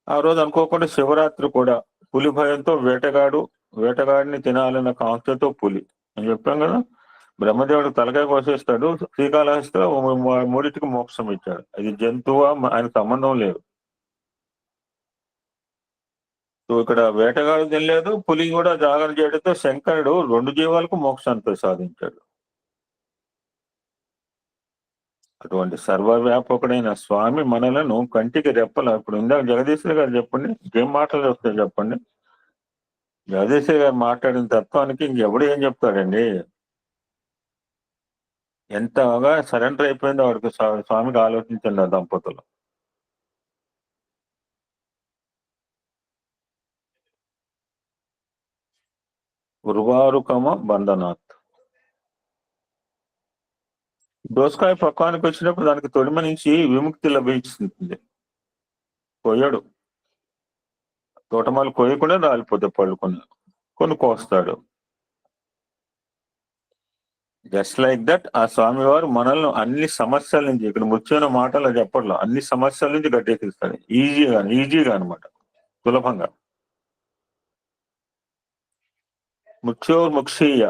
ఆ రోజు అనుకోకుండా శివరాత్రి కూడా. పులి భయంతో వేటగాడిని తినాలన్న కాంక్షతో పులి అని చెప్పాం కదా. బ్రహ్మదేవుడు తలకాయ కోసేస్తాడు, శ్రీకాళహస్తిలో 3 మోక్షం ఇచ్చాడు. అది జంతువు, ఆయనకు సంబంధం లేదు. సో ఇక్కడ వేటగాడు తినలేదు, పులి కూడా జాగరణ చేయడంతో శంకరుడు 2 జీవాలకు మోక్షాన్ని ప్రసాదించాడు. అటువంటి సర్వవ్యాపకుడైన స్వామి మనలను కంటికి రెప్పల, ఇప్పుడు ఇందాక జగదీశ్వరి గారు చెప్పండి, ఇంకేం మాటలు వస్తాయి చెప్పండి. జగదీశ్వరి గారు మాట్లాడిన తత్వానికి ఇంకెవడు ఏం చెప్తాడండి. ఎంతగా సరెండర్ అయిపోయిందో వాడికి స్వామికి ఆలోచించండి ఆ దంపతులు. ఉర్వారుకమ బంధనాత్. దోసకాయ పక్వానికి వచ్చినప్పుడు దానికి తొడిమ నుంచి విముక్తి లభిస్తుంది. కొయ్యడు, తోటమాలు కొయ్యకుండా రాలిపోతే పళ్ళు కొన్ని కోస్తాడు. జస్ట్ లైక్ దట్ ఆ స్వామివారు మనల్ని అన్ని సమస్యల నుంచి, ఇక్కడ ముఖ్యమైన మాటలు చెప్పట్లో, అన్ని సమస్యల నుంచి గట్టెక్కిస్తాడు. ఈజీగా అనమాట, సులభంగా. ముఖ్యీయ,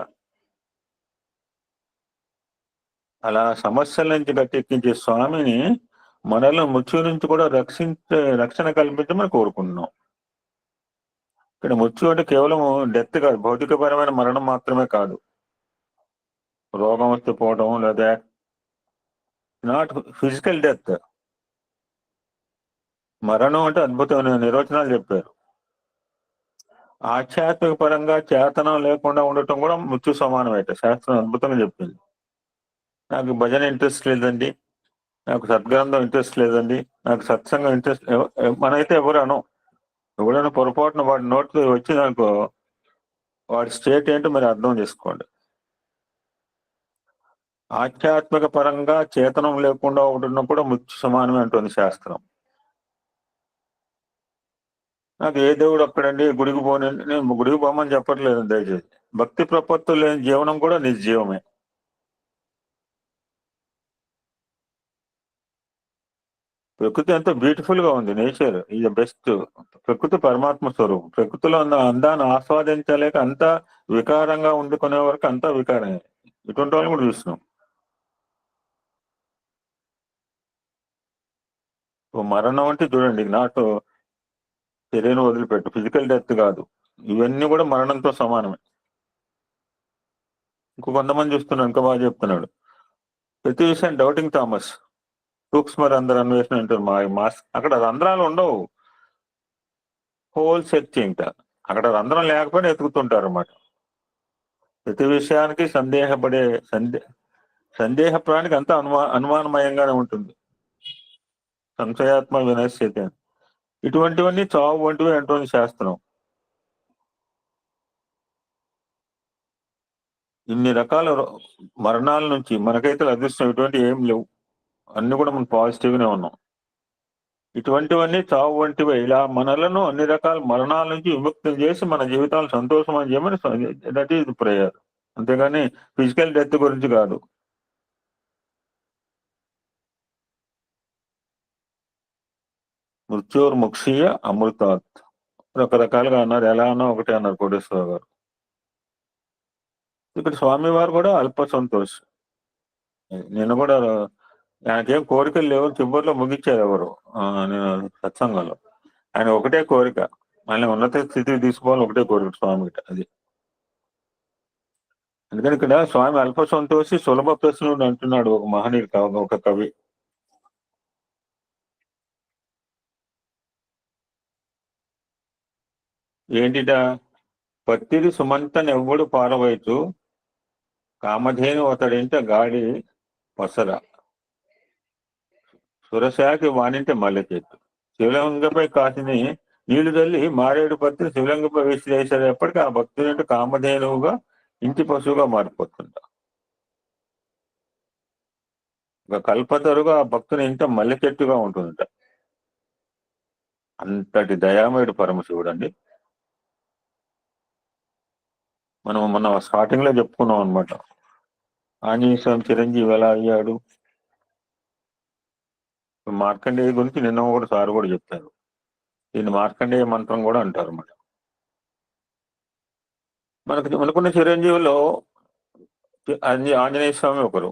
అలా సమస్యల నుంచి గట్టెక్కించే స్వామిని మనల్ని మృత్యు నుంచి కూడా రక్షణ కల్పించమని కోరుకుంటున్నాం. ఇక్కడ మృత్యు అంటే కేవలం డెత్ కాదు, భౌతికపరమైన మరణం మాత్రమే కాదు. రోగం వస్తే పోవడం, లేదా నాట్ ఫిజికల్ డెత్. మరణం అంటే అద్భుతమైన నిర్వచనాలు చెప్పారు. ఆధ్యాత్మిక పరంగా చేతనం లేకుండా ఉండటం కూడా మృత్యు సమానమైతే శాస్త్రం అద్భుతంగా చెప్పింది. నాకు భజన ఇంట్రెస్ట్ లేదండి, నాకు సద్గ్రంథం ఇంట్రెస్ట్ లేదండి, నాకు సత్సంగం ఇంట్రెస్ట్, మనైతే ఎవరనో. ఎవరైనా పొరపాటున వాడి నోట్లో వచ్చిందనుకో, వాడి స్టేట్ ఏంటో మరి అర్థం చేసుకోండి. ఆధ్యాత్మిక పరంగా చేతనం లేకుండా ఉండడం కూడా మృత్యు సమానమే అంటుంది శాస్త్రం. నాకు ఏ దేవుడు అక్కడండి, గుడికి పోనండి, నేను గుడికి పోమని చెప్పట్లేదు దయచేసి. భక్తి ప్రపత్తులు లేని జీవనం కూడా నిర్జీవమే. ప్రకృతి ఎంతో బ్యూటిఫుల్ గా ఉంది. Nature is the best. ప్రకృతి పరమాత్మ స్వరూపం. ప్రకృతిలో ఉన్న అందాన్ని ఆస్వాదించలేక అంతా వికారంగా ఉండుకునే వరకు అంతా వికారమే. ఇటువంటి వాళ్ళని కూడా చూస్తున్నాం. మరణం అంటే చూడండి, నాటు శరీరం వదిలిపెట్టు, ఫిజికల్ డెత్ కాదు, ఇవన్నీ కూడా మరణంతో సమానమే. కొంతమంది చూస్తున్నాడు, ఇంకా బాగా చెప్తున్నాడు, ప్రతి విషయం డౌటింగ్ థామస్, సూక్ష్మ రంధ్ర అన్వేషణ అంటారు. మాస్ అక్కడ రంధ్రాలు ఉండవు, హోల్ సెర్చింగ్. అక్కడ రంధ్రం లేకపోయినా ఎతుకుతుంటారు అన్నమాట. ప్రతి విషయానికి సందేహ ప్రాణికి అంతా అనుమానమయంగానే ఉంటుంది. సంశయాత్మ వినశ్యత. ఇటువంటివన్నీ చావు వంటివి అంటుంది శాస్త్రం. ఇన్ని రకాల మరణాల నుంచి మనకైతే అదృష్టం ఇటువంటి ఏం లేవు, అన్ని కూడా మనం పాజిటివ్గానే ఉన్నాం. ఇటువంటివన్నీ చావు వంటివి. ఇలా మనలను అన్ని రకాల మరణాల నుంచి విముక్తం చేసి మన జీవితాలు సంతోషమని చేయమని, దట్ ఈజ్ ప్రేయర్. అంతేగాని ఫిజికల్ డెత్ గురించి కాదు. మృత్యోర్ముక్షీయ అమృతాత్. రకరకాలుగా అన్నారు, ఎలా అన్నా ఒకటే అన్నారు కోటేశ్వర గారు. ఇక్కడ స్వామివారు కూడా అల్ప సంతోష్. నేను కూడా ఆయనకేం కోరికలు లేవు, చివరిలో ముగించారు ఎవరు నేను సత్సంగంలో. ఆయన ఒకటే కోరిక, ఆయన ఉన్నత స్థితికి తీసుకోవాలని ఒకటే కోరిక స్వామికి. అది అందుకని ఇక్కడ స్వామి అల్ప సంతోషి సులభ ప్రశ్నుడు అంటున్నాడు ఒక మహనీయుడు, ఒక కవి. ఏంటిట? పత్తిరి సుమంతనెవ్వడు పారవైతు, కామధేను అతడింట గాడి పసర, సురశాఖి వానింటే మల్లె చెట్టు. శివలింగపై కాసిని నీళ్లు తల్లి మారేడు పత్రి శివలింగపై వేసేటప్పటికీ ఆ భక్తుని కామధేనువుగా ఇంటి పశువుగా మారిపోతుంట. ఒక కల్పతరుగా ఆ భక్తుని ఇంట మల్లె చెట్టుగా ఉంటుందట. అంతటి దయామయుడు పరమశివుడు అండి. మనం మొన్న స్టార్టింగ్ లో చెప్పుకున్నాం అనమాట, ఆంజనేయ స్వామి చిరంజీవి ఎలా అయ్యాడు. మార్కండేయ గురించి నిన్న కూడా సార్ కూడా చెప్పారు. దీన్ని మార్కండేయ మంత్రం కూడా అంటారు అన్నమాట. మనకున్న చిరంజీవిలో ఆంజనేయ స్వామి ఒకరు.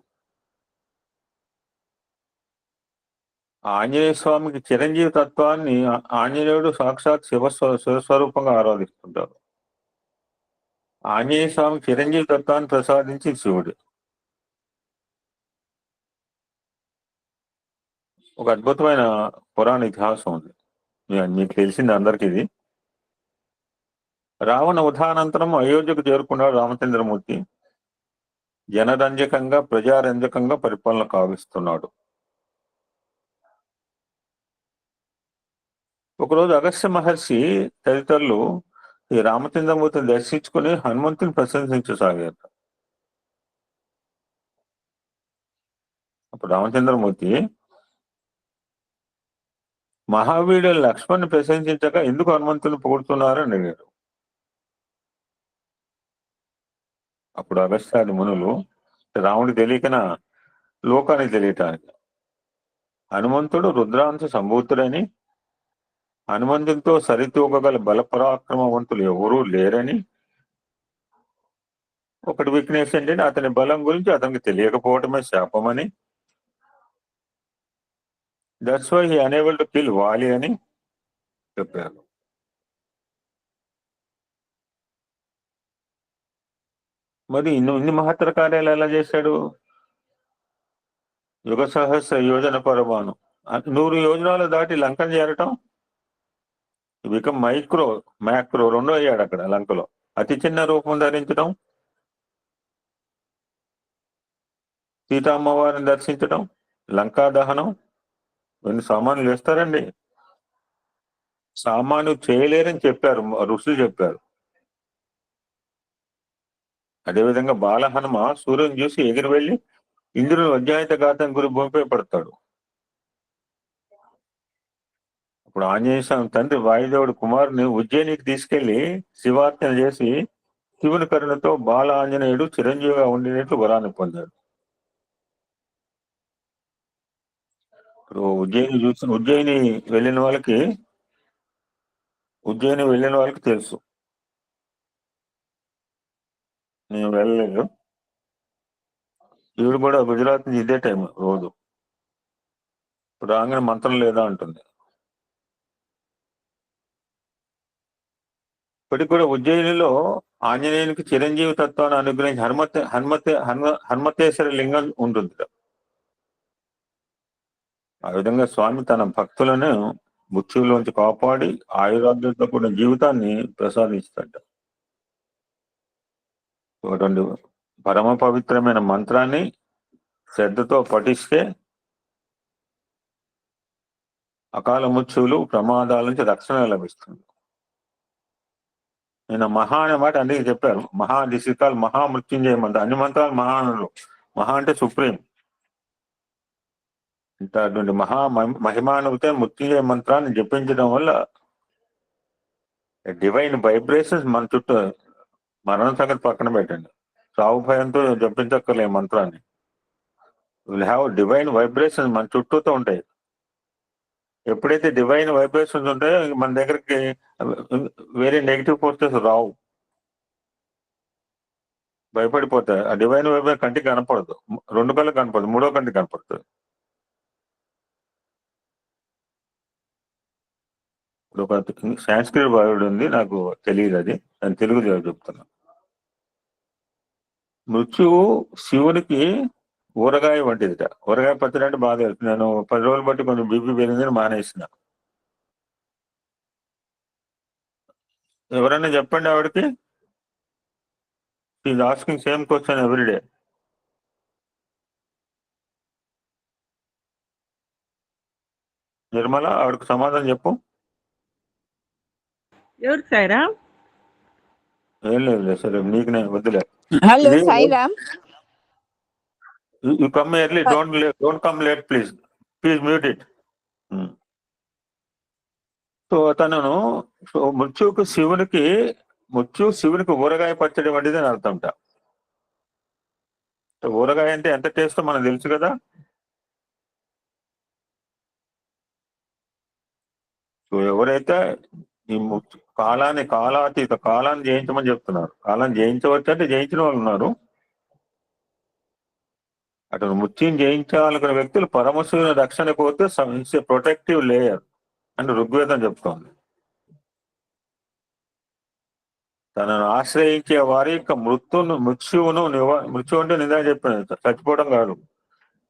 ఆంజనేయ స్వామికి చిరంజీవి తత్వాన్ని ఆంజనేయుడు సాక్షాత్ శివస్వరూపంగా ఆరాధిస్తుంటారు. ఆంజనేయ స్వామికి చిరంజీవి తత్వాన్ని ప్రసాదించి శివుడు. ఒక అద్భుతమైన పురాణ ఇతిహాసం ఉంది, మీకు తెలిసింది అందరికి. ఇది రావణ ఉదానంతరం అయోధ్యకు చేరుకున్నాడు రామచంద్రమూర్తి. జనరంజకంగా ప్రజారంజకంగా పరిపాలన కావిస్తున్నాడు. ఒకరోజు అగస్త్య మహర్షి తదితరులు ఈ రామచంద్రమూర్తిని దర్శించుకుని హనుమంతుని ప్రశంసించసాగారు. అప్పుడు రామచంద్రమూర్తి మహావీరుడు లక్ష్మణ్ని ప్రశంసించక ఎందుకు హనుమంతుని పొగుడుతున్నారని అడిగారు. అప్పుడు అగస్త్యాది మునులు రాముడి తెలియకన లోకానికి తెలియటానికి హనుమంతుడు రుద్రాంశ సంభూతుడని, హనుమంతుడితో సరితూగగల బలపరాక్రమవంతులు ఎవరూ లేరని, ఒకటి వీక్నెస్ ఏంటంటే అతని బలం గురించి అతనికి తెలియకపోవటమే శాపమని, that's why he unable to kill Vali అని చెప్పారు. మరి ఇన్ని మహత్తర కార్యాలు ఎలా చేశాడు? యుగ సహస్ర యోజన పరమాను 100 యోజనాలు దాటి లంకను చేరటం, ఇక మ్యాక్రో 2 అయ్యాడు అక్కడ లంకలో. అతి చిన్న రూపం ధరించడం, సీతామ్మవారిని దర్శించడం, లంకా దహనం, ఇవన్నీ సామాన్యులు చేస్తారండి. సామాన్యులు చేయలేరని చెప్పారు ఋషులు చెప్పారు. అదేవిధంగా బాలహనుమ సూర్యుని చూసి ఎగిరి వెళ్ళి ఇంద్రుని అధ్యాయత ఘాతం గురి భూమిపై పడతాడు. అప్పుడు ఆంజనేయ స్వామి తండ్రి వాయుదేవుడు కుమారుని ఉజ్జయినికి తీసుకెళ్లి శివార్చన చేసి శివుని కరుణతో బాల ఆంజనేయుడు చిరంజీవిగా ఉండినట్లు వరాన్ని పొందాడు. ఇప్పుడు ఉజ్జయిని వెళ్ళిన వాళ్ళకి తెలుసు. నేను వెళ్ళలేదు. ఈవిడ కూడా గుజరాత్ నుంచి ఇదే టైం రోజు. ఇప్పుడు రాగానే మంత్రం లేదా అంటుంది. ఇప్పటికి కూడా ఉజ్జయినిలో ఆంజనేయునికి చిరంజీవి తత్వాన్ని అనుగ్రహించి హనుమతేశ్వర లింగం ఉంటుంది. ఆ విధంగా స్వామి తన భక్తులను మృత్యువులోంచి కాపాడి ఆయురాగ్యంతో కూడిన జీవితాన్ని ప్రసాదిస్తాడు. రెండు పరమ పవిత్రమైన మంత్రాన్ని శ్రద్ధతో పఠిస్తే అకాల మృత్యువులు ప్రమాదాల నుంచి రక్షణ లభిస్తుంది. నేను మహా అనే మాట అందుకే చెప్పారు. దిస్ ఇస్ కాల్డ్ మహామృత్యుంజయ మంత్రం. అన్ని మంత్రాలు మహానులు. మహా అంటే సుప్రీం. అటువంటి మహిమానుతే మృత్యుంజయ మంత్రాన్ని జపించడం వల్ల డివైన్ వైబ్రేషన్స్ మన చుట్టూ, మరణ సంగతి పక్కన పెట్టండి, సాగు భయంతో జపించక్కర్లే మంత్రాన్ని. విల్ హ్యావ్ డివైన్ వైబ్రేషన్స్ మన చుట్టూతో ఉంటాయి. ఎప్పుడైతే డివైన్ వైబ్రేషన్స్ ఉంటాయో మన దగ్గరికి వేరే నెగిటివ్ ఫోర్సెస్ రావు, భయపడిపోతాయి. ఆ డివైన్ వైబ్రేషన్ కంటికి కనపడదు, 2 కళ్ళు కనపడదు, 3వ కంటికి కనపడుతుంది. ఇప్పుడు ఒక సాంస్క్రిట్ వర్డ్ ఉంది, నాకు తెలియదు, అది నేను తెలుగులో చెప్తున్నా. మృత్యువు శివునికి ఊరగాయ వంటిదిట. ఊరగాయ పచ్చడి అంటే బాగా తెలుసు. నేను 10 రోజులు బట్టి కొంచెం బీపీ పెరిగిందని మానేసిన. ఎవరైనా చెప్పండి ఆవిడకి. Is asking same question everyday. Nirmala, ఆవిడకి సమాధానం చెప్పు. ఎవరు సాయిరా? ఏం లేదు, సరే నీకు నేను వద్దులే. Hello Sairam. You come early, don't come late, please mute it. So తనను మృత్యువు శివునికి ఊరగాయ పచ్చడి వంటిది అని అర్థంట. ఊరగాయ అంటే ఎంత టేస్టో మనకు తెలుసు కదా. సో ఎవరైతే ఈ కాలాన్ని జయించమని చెప్తున్నారు, కాలాన్ని జయించవచ్చు అంటే జయించిన వాళ్ళు ఉన్నారు. అటు మృత్యుని జయించాలనుకున్న వ్యక్తులు పరమశివుని రక్షణ కోరితే ప్రొటెక్టివ్ లేయర్ అని ఋగ్వేదం చెప్తోంది. తనను ఆశ్రయించే వారి యొక్క మృత్యువు అంటే నిజంగా చెప్పాను, చచ్చిపోవడం కాదు,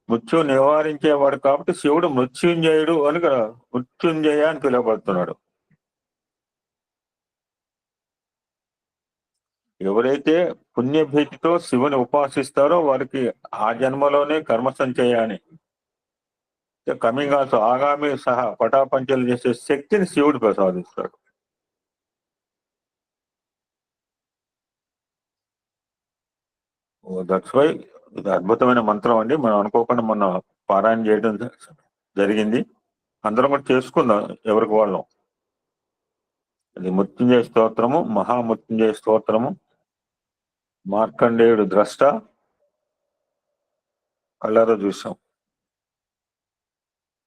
మృత్యువు నివారించేవాడు కాబట్టి శివుడు మృత్యుంజయుడు అని మృత్యుంజయ అని పిలువబడుతున్నాడు. ఎవరైతే పుణ్యభీతితో శివుని ఉపాసిస్తారో వారికి ఆ జన్మలోనే కర్మ సంచయాన్ని, కమింగ్ ఆల్సో ఆగామి సహా పటాపంచలు చేసే శక్తిని శివుడు ప్రసాదిస్తాడు. దట్స్ వై ఇది అద్భుతమైన మంత్రం అండి. మనం అనుకోకుండా మొన్న పారాయణ చేయడం జరిగింది. అందరం కూడా చేసుకుందాం ఎవరికి వాళ్ళం. అది మృత్యుంజయ స్తోత్రము, మహామృత్యుంజయ స్తోత్రము, మార్కండేయుడు ద్రష్ట, కళ్ళారా చూసాం.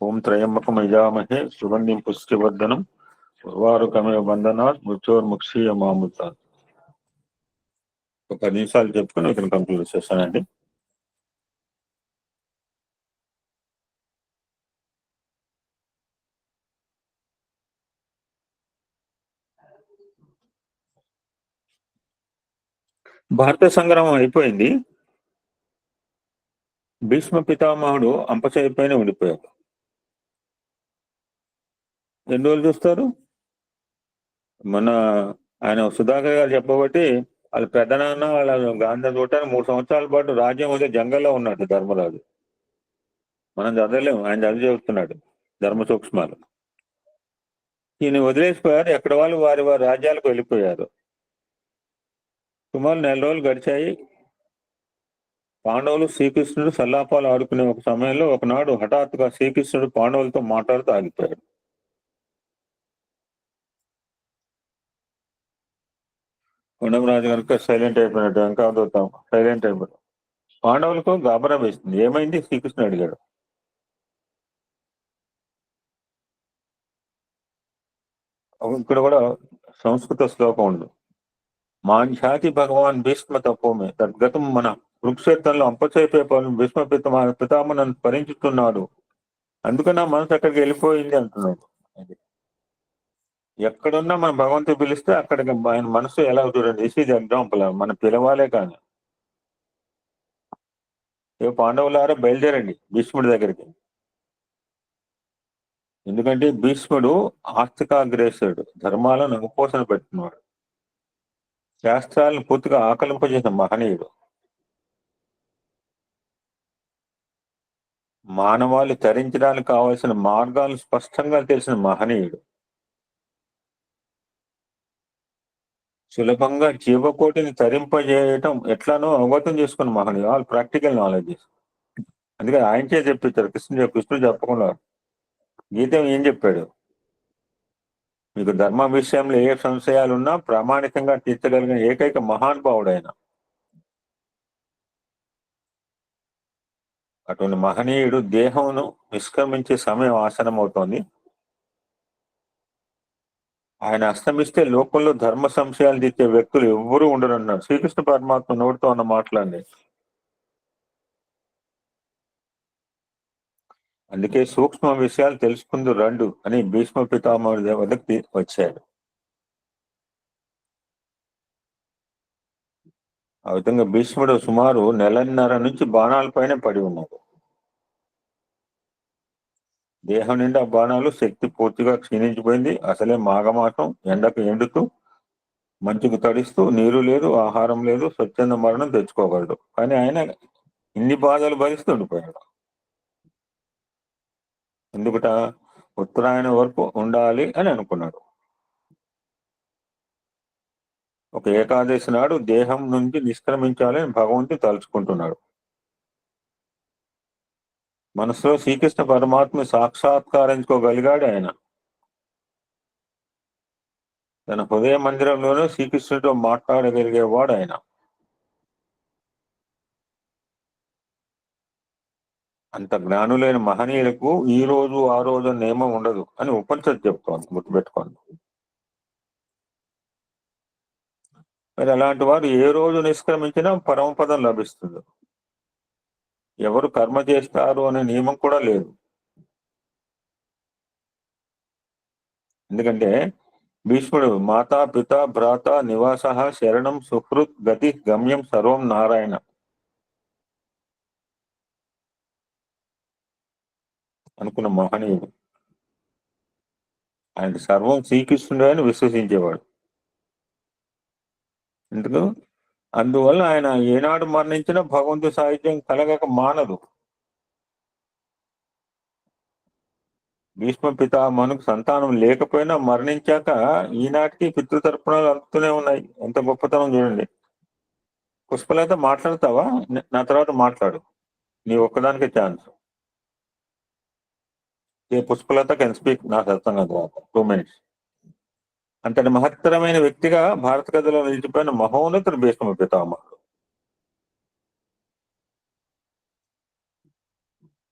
ఓం త్రయంబకం యజామహే సుగంధిం పుష్టివర్ధనం ఉర్వారుకమే బంధనాత్ మృత్యోర్ముక్షీయ మామృతాత్. ఒక 10 నిమిషాలు చెప్పుకొని ఇక్కడ కంప్లీట్ చేస్తానండి. భారత సంగ్రామం అయిపోయింది. భీష్మ పితామహుడు అంపశయ్యపైన ఉండిపోయాడు. ఎన్ని రోజులు చూస్తారు? మన ఆయన సుధాకర్ గారు చెప్పబట్టి వాళ్ళ పెద్దనాన్న వాళ్ళ గాంధీ చూడటానికి 3 సంవత్సరాల పాటు రాజ్యం వదిలే జంగల్లో ఉన్నాడు ధర్మరాజు. మనం చదవలేము, ఆయన చదివి చెబుతున్నాడు ధర్మ సూక్ష్మాలు. ఈయన వదిలేసిపోయారు, ఎక్కడ వాళ్ళు వారి వారి రాజ్యాలకు వెళ్ళిపోయారు. సుమారు 4 రోజులు గడిచాయి. పాండవులు శ్రీకృష్ణుడు సల్లాపాలు ఆడుకునే ఒక సమయంలో ఒకనాడు హఠాత్తుగా శ్రీకృష్ణుడు పాండవులతో మాట్లాడుతూ ఆగిపోయాడు. కొండమరాజు కనుక సైలెంట్ అయిపోయినట్టు, ఇంకా సైలెంట్ అయిపోయాడు. పాండవులకు గాబరా వేసింది. ఏమైంది? శ్రీకృష్ణుడు అడిగాడు. ఇక్కడ కూడా సంస్కృత శ్లోకం ఉంది. మాంఛాతి భగవాన్ భీష్మ తపోమే తద్గతం. మన కురుక్షేత్రంలో అంపచైపోయి భీష్మ పితామ నన్ను భరించుతున్నాడు, అందుకని నా మనసు అక్కడికి వెళ్ళిపోయింది అంటున్నాడు. ఎక్కడున్నా మన భగవంతుడు పిలిస్తే అక్కడికి ఆయన మనసు ఎలా చూడండి. This is example. మన పిలవాలే కానీ ఏ పాండవులారా బయలుదేరండి భీష్ముడి దగ్గరికి. ఎందుకంటే భీష్ముడు ఆస్తికాగ్రేసుడు, ధర్మాలను ఉపపోసన పెట్టినవాడు, శాస్త్రాలను పూర్తిగా ఆకలింపజేసిన మహనీయుడు, మానవాళి తరించడానికి కావలసిన మార్గాలను స్పష్టంగా తెలిసిన మహనీయుడు, సులభంగా జీవకోటిని తరింపజేయటం ఎట్లానో అవగతం చేసుకున్న మహనీయుడు. All practical knowledge. అందుకని ఆయనచే చెప్పించారు. కృష్ణుడు చెప్పకుండా గీతం ఏం చెప్పాడు? మీకు ధర్మ విషయంలో ఏ సంశయాలున్నా ప్రామాణికంగా తీర్చగలిగిన ఏకైక మహానుభావుడు ఆయన. అటువంటి మహనీయుడు దేహమును నిష్క్రమించే సమయం ఆసనం అవుతోంది. ఆయన అస్తమిస్తే లోకంలో ధర్మ సంశయాలు తీర్చే వ్యక్తులు ఎవ్వరూ ఉండరన్నారు శ్రీకృష్ణ పరమాత్మ నోటితో అన్న మాటలండి. అందుకే సూక్ష్మ విషయాలు తెలుసుకుందు రండు అని భీష్మ పితామహుడి వద్దకు వచ్చాడు. ఆ విధంగా భీష్ముడు సుమారు 1.5 నుంచి బాణాలపైనే పడి ఉన్నాడు. దేహం నిండా బాణాలు, శక్తి పూర్తిగా క్షీణించిపోయింది. అసలే మాఘమాసం, ఎండకు ఎండుతూ మంచుకు తడిస్తూ, నీరు లేదు, ఆహారం లేదు, స్వచ్ఛంద మరణం తెచ్చుకోగలడు. కానీ ఆయన ఇన్ని బాధలు భరిస్తూ ఉండిపోయాడు. ఎందుకుట? ఉత్తరాయణ వరకు ఉండాలి అని అనుకున్నాడు. ఒక ఏకాదశి నాడు దేహం నుంచి నిష్క్రమించాలని భగవంతుడు తలుచుకుంటున్నాడు. మనసులో శ్రీకృష్ణ పరమాత్మ సాక్షాత్కరించుకోగలిగాడు ఆయన. తన హృదయ మందిరంలోనే శ్రీకృష్ణుడితో మాట్లాడగలిగేవాడు ఆయన. అంత జ్ఞానులైన మహనీయులకు ఈ రోజు ఆ రోజు నియమం ఉండదు అని ఉపనిషత్తు చెప్తోంది, గుర్తుపెట్టుకోండి. మరి అలాంటి వారు ఏ రోజు నిష్క్రమించినా పరమపదం లభిస్తుంది. ఎవరు కర్మ చేస్తారు అనే నియమం కూడా లేదు. ఎందుకంటే భీష్ముడు మాతా పిత భ్రాత నివాస శరణం సుహృత్ గతి గమ్యం సర్వం నారాయణ అనుకున్న మహనీయుడు. ఆయన సర్వం శ్రీకృష్ణుడే అని విశ్వసించేవాడు. ఎందుకు? అందువల్ల ఆయన ఏనాడు మరణించినా భగవంతు సాహిత్యం కలగక మానదు. భీష్మ పితామహునికి సంతానం లేకపోయినా మరణించాక ఈనాటికి పితృతర్పణాలు అందుతూనే ఉన్నాయి. ఎంత గొప్పతనం చూడండి. పుష్పలత మాట్లాడతావా? నా తర్వాత మాట్లాడు, నీ ఒక్కదానికే chance. A Pushpalatha can speak నా సత్సంగం తర్వాత 2 minutes. అంతటి మహత్తరమైన వ్యక్తిగా భారత కథలో నిలిచిపోయిన మహోన్నతుడు భీష్మ పితామహుడు.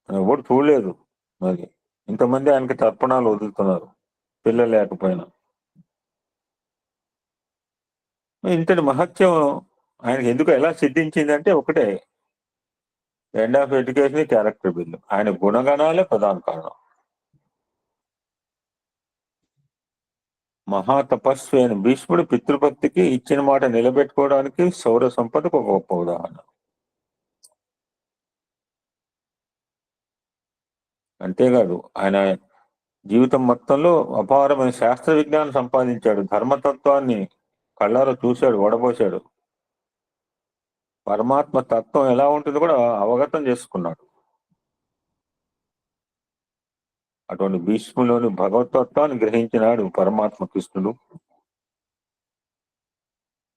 ఎవరు చూడలేదు. మరి ఇంతమంది ఆయనకి తర్పణాలు వదులుతున్నారు పిల్లలు లేకపోయినా. ఇంతటి మహత్యం ఆయనకి ఎందుకు ఎలా సిద్ధించిందంటే ఒకటే, end of education character build. ఆయన గుణగణాలే ప్రధాన కారణం. మహాతపస్వి అయిన భీష్ముడు పితృభక్తికి ఇచ్చిన మాట నిలబెట్టుకోవడానికి సౌర సంపదకు ఒక గొప్ప ఉదాహరణ. అంతేకాదు ఆయన జీవితం మొత్తంలో అపారమైన శాస్త్ర విజ్ఞానం సంపాదించాడు. ధర్మతత్వాన్ని కళ్ళారా చూశాడు, వడబోశాడు. పరమాత్మ తత్వం ఎలా ఉంటుందో కూడా అవగతం చేసుకున్నాడు. అటువంటి భీష్ములోని భగవతత్వాన్ని గ్రహించినాడు పరమాత్మ కృష్ణుడు.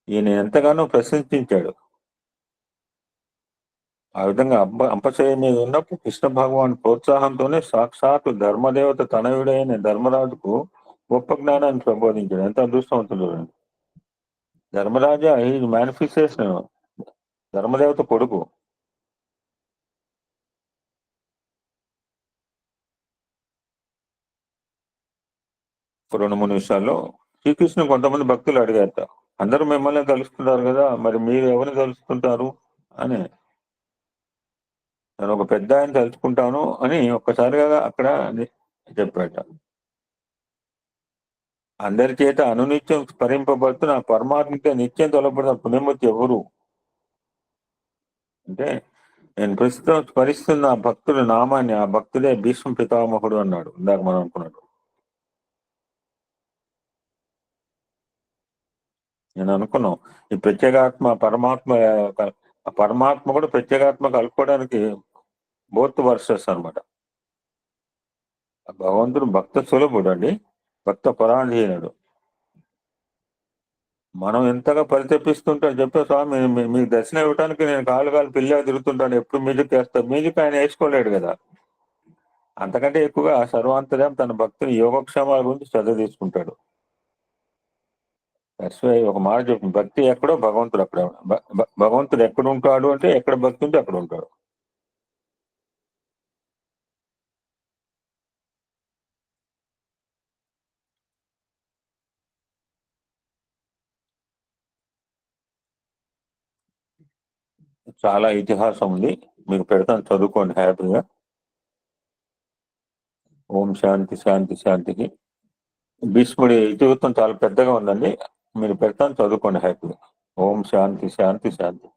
ఈయన ఎంతగానో ప్రశంసించాడు. ఆ విధంగా అంపశయ మీద ఉన్నప్పుడు కృష్ణ భగవాన్ ప్రోత్సాహంతోనే సాక్షాత్ ధర్మదేవత తనయుడైన ధర్మరాజుకు గొప్ప జ్ఞానాన్ని ప్రబోధించాడు. ఎంత అదృష్టవంతుడు చూడండి. ధర్మరాజా ఈ మేనిఫెస్టేషన్, ధర్మదేవత కొడుకు. ఒక 2-3 నిమిషాల్లో శ్రీకృష్ణ కొంతమంది భక్తులు అడిగారట, అందరూ మిమ్మల్ని కలుస్తుంటారు కదా, మరి మీరు ఎవరిని కలుస్తుంటారు అని. నేను ఒక పెద్ద ఆయన తలుచుకుంటాను అని ఒక్కసారిగా అక్కడ చెప్పాట. అందరి చేత అనునిత్యం స్మరింపబడుతున్న పరమాత్మకి నిత్యం తొలపడిన పుణ్యమూర్తి ఎవరు అంటే, నేను ప్రస్తుతం స్మరిస్తున్న ఆ భక్తుడి నామాన్ని, ఆ భక్తుడే భీష్మ పితామహుడు అన్నాడు. ఇందాక మనం అనుకున్నాడు. నేను అనుకున్నాం ఈ ప్రత్యేగాత్మ పరమాత్మ కూడా ప్రత్యేగాత్మ కలుపుకోవడానికి బోత్ వర్సెస్ అనమాట. భగవంతుడు భక్త సులభుడు అండి, భక్త పరాధీనుడు. మనం ఎంతగా పరితపిస్తుంటాం చెప్పే స్వామి, మీకు దర్శనం ఇవ్వడానికి నేను కాలు పిల్లగా తిరుగుతుంటాను, ఎప్పుడు మ్యూజిక్ వేస్తా. మ్యూజిక్ ఆయన వేసుకోలేడు కదా. అంతకంటే ఎక్కువగా సర్వాంతర్యం తన భక్తుని యోగక్షేమాల గురించి శ్రద్ధ తీసుకుంటాడు. ఒక మాట చెప్పు, భక్తి ఎక్కడో భగవంతుడు అక్కడ. భగవంతుడు ఎక్కడ ఉంటాడు అంటే ఎక్కడ భక్తి ఉంటే అక్కడ ఉంటాడు. చాలా ఇతిహాసం ఉంది, మీకు పెడతాను, చదువుకోండి హ్యాపీగా. ఓం శాంతి శాంతి శాంతికి. భీష్ముడి ఇతివృత్తం చాలా పెద్దగా ఉందండి, మీరు పెడతాను, చదువుకోండి హ్యాపీగా. ఓం శాంతి శాంతి శాంతి.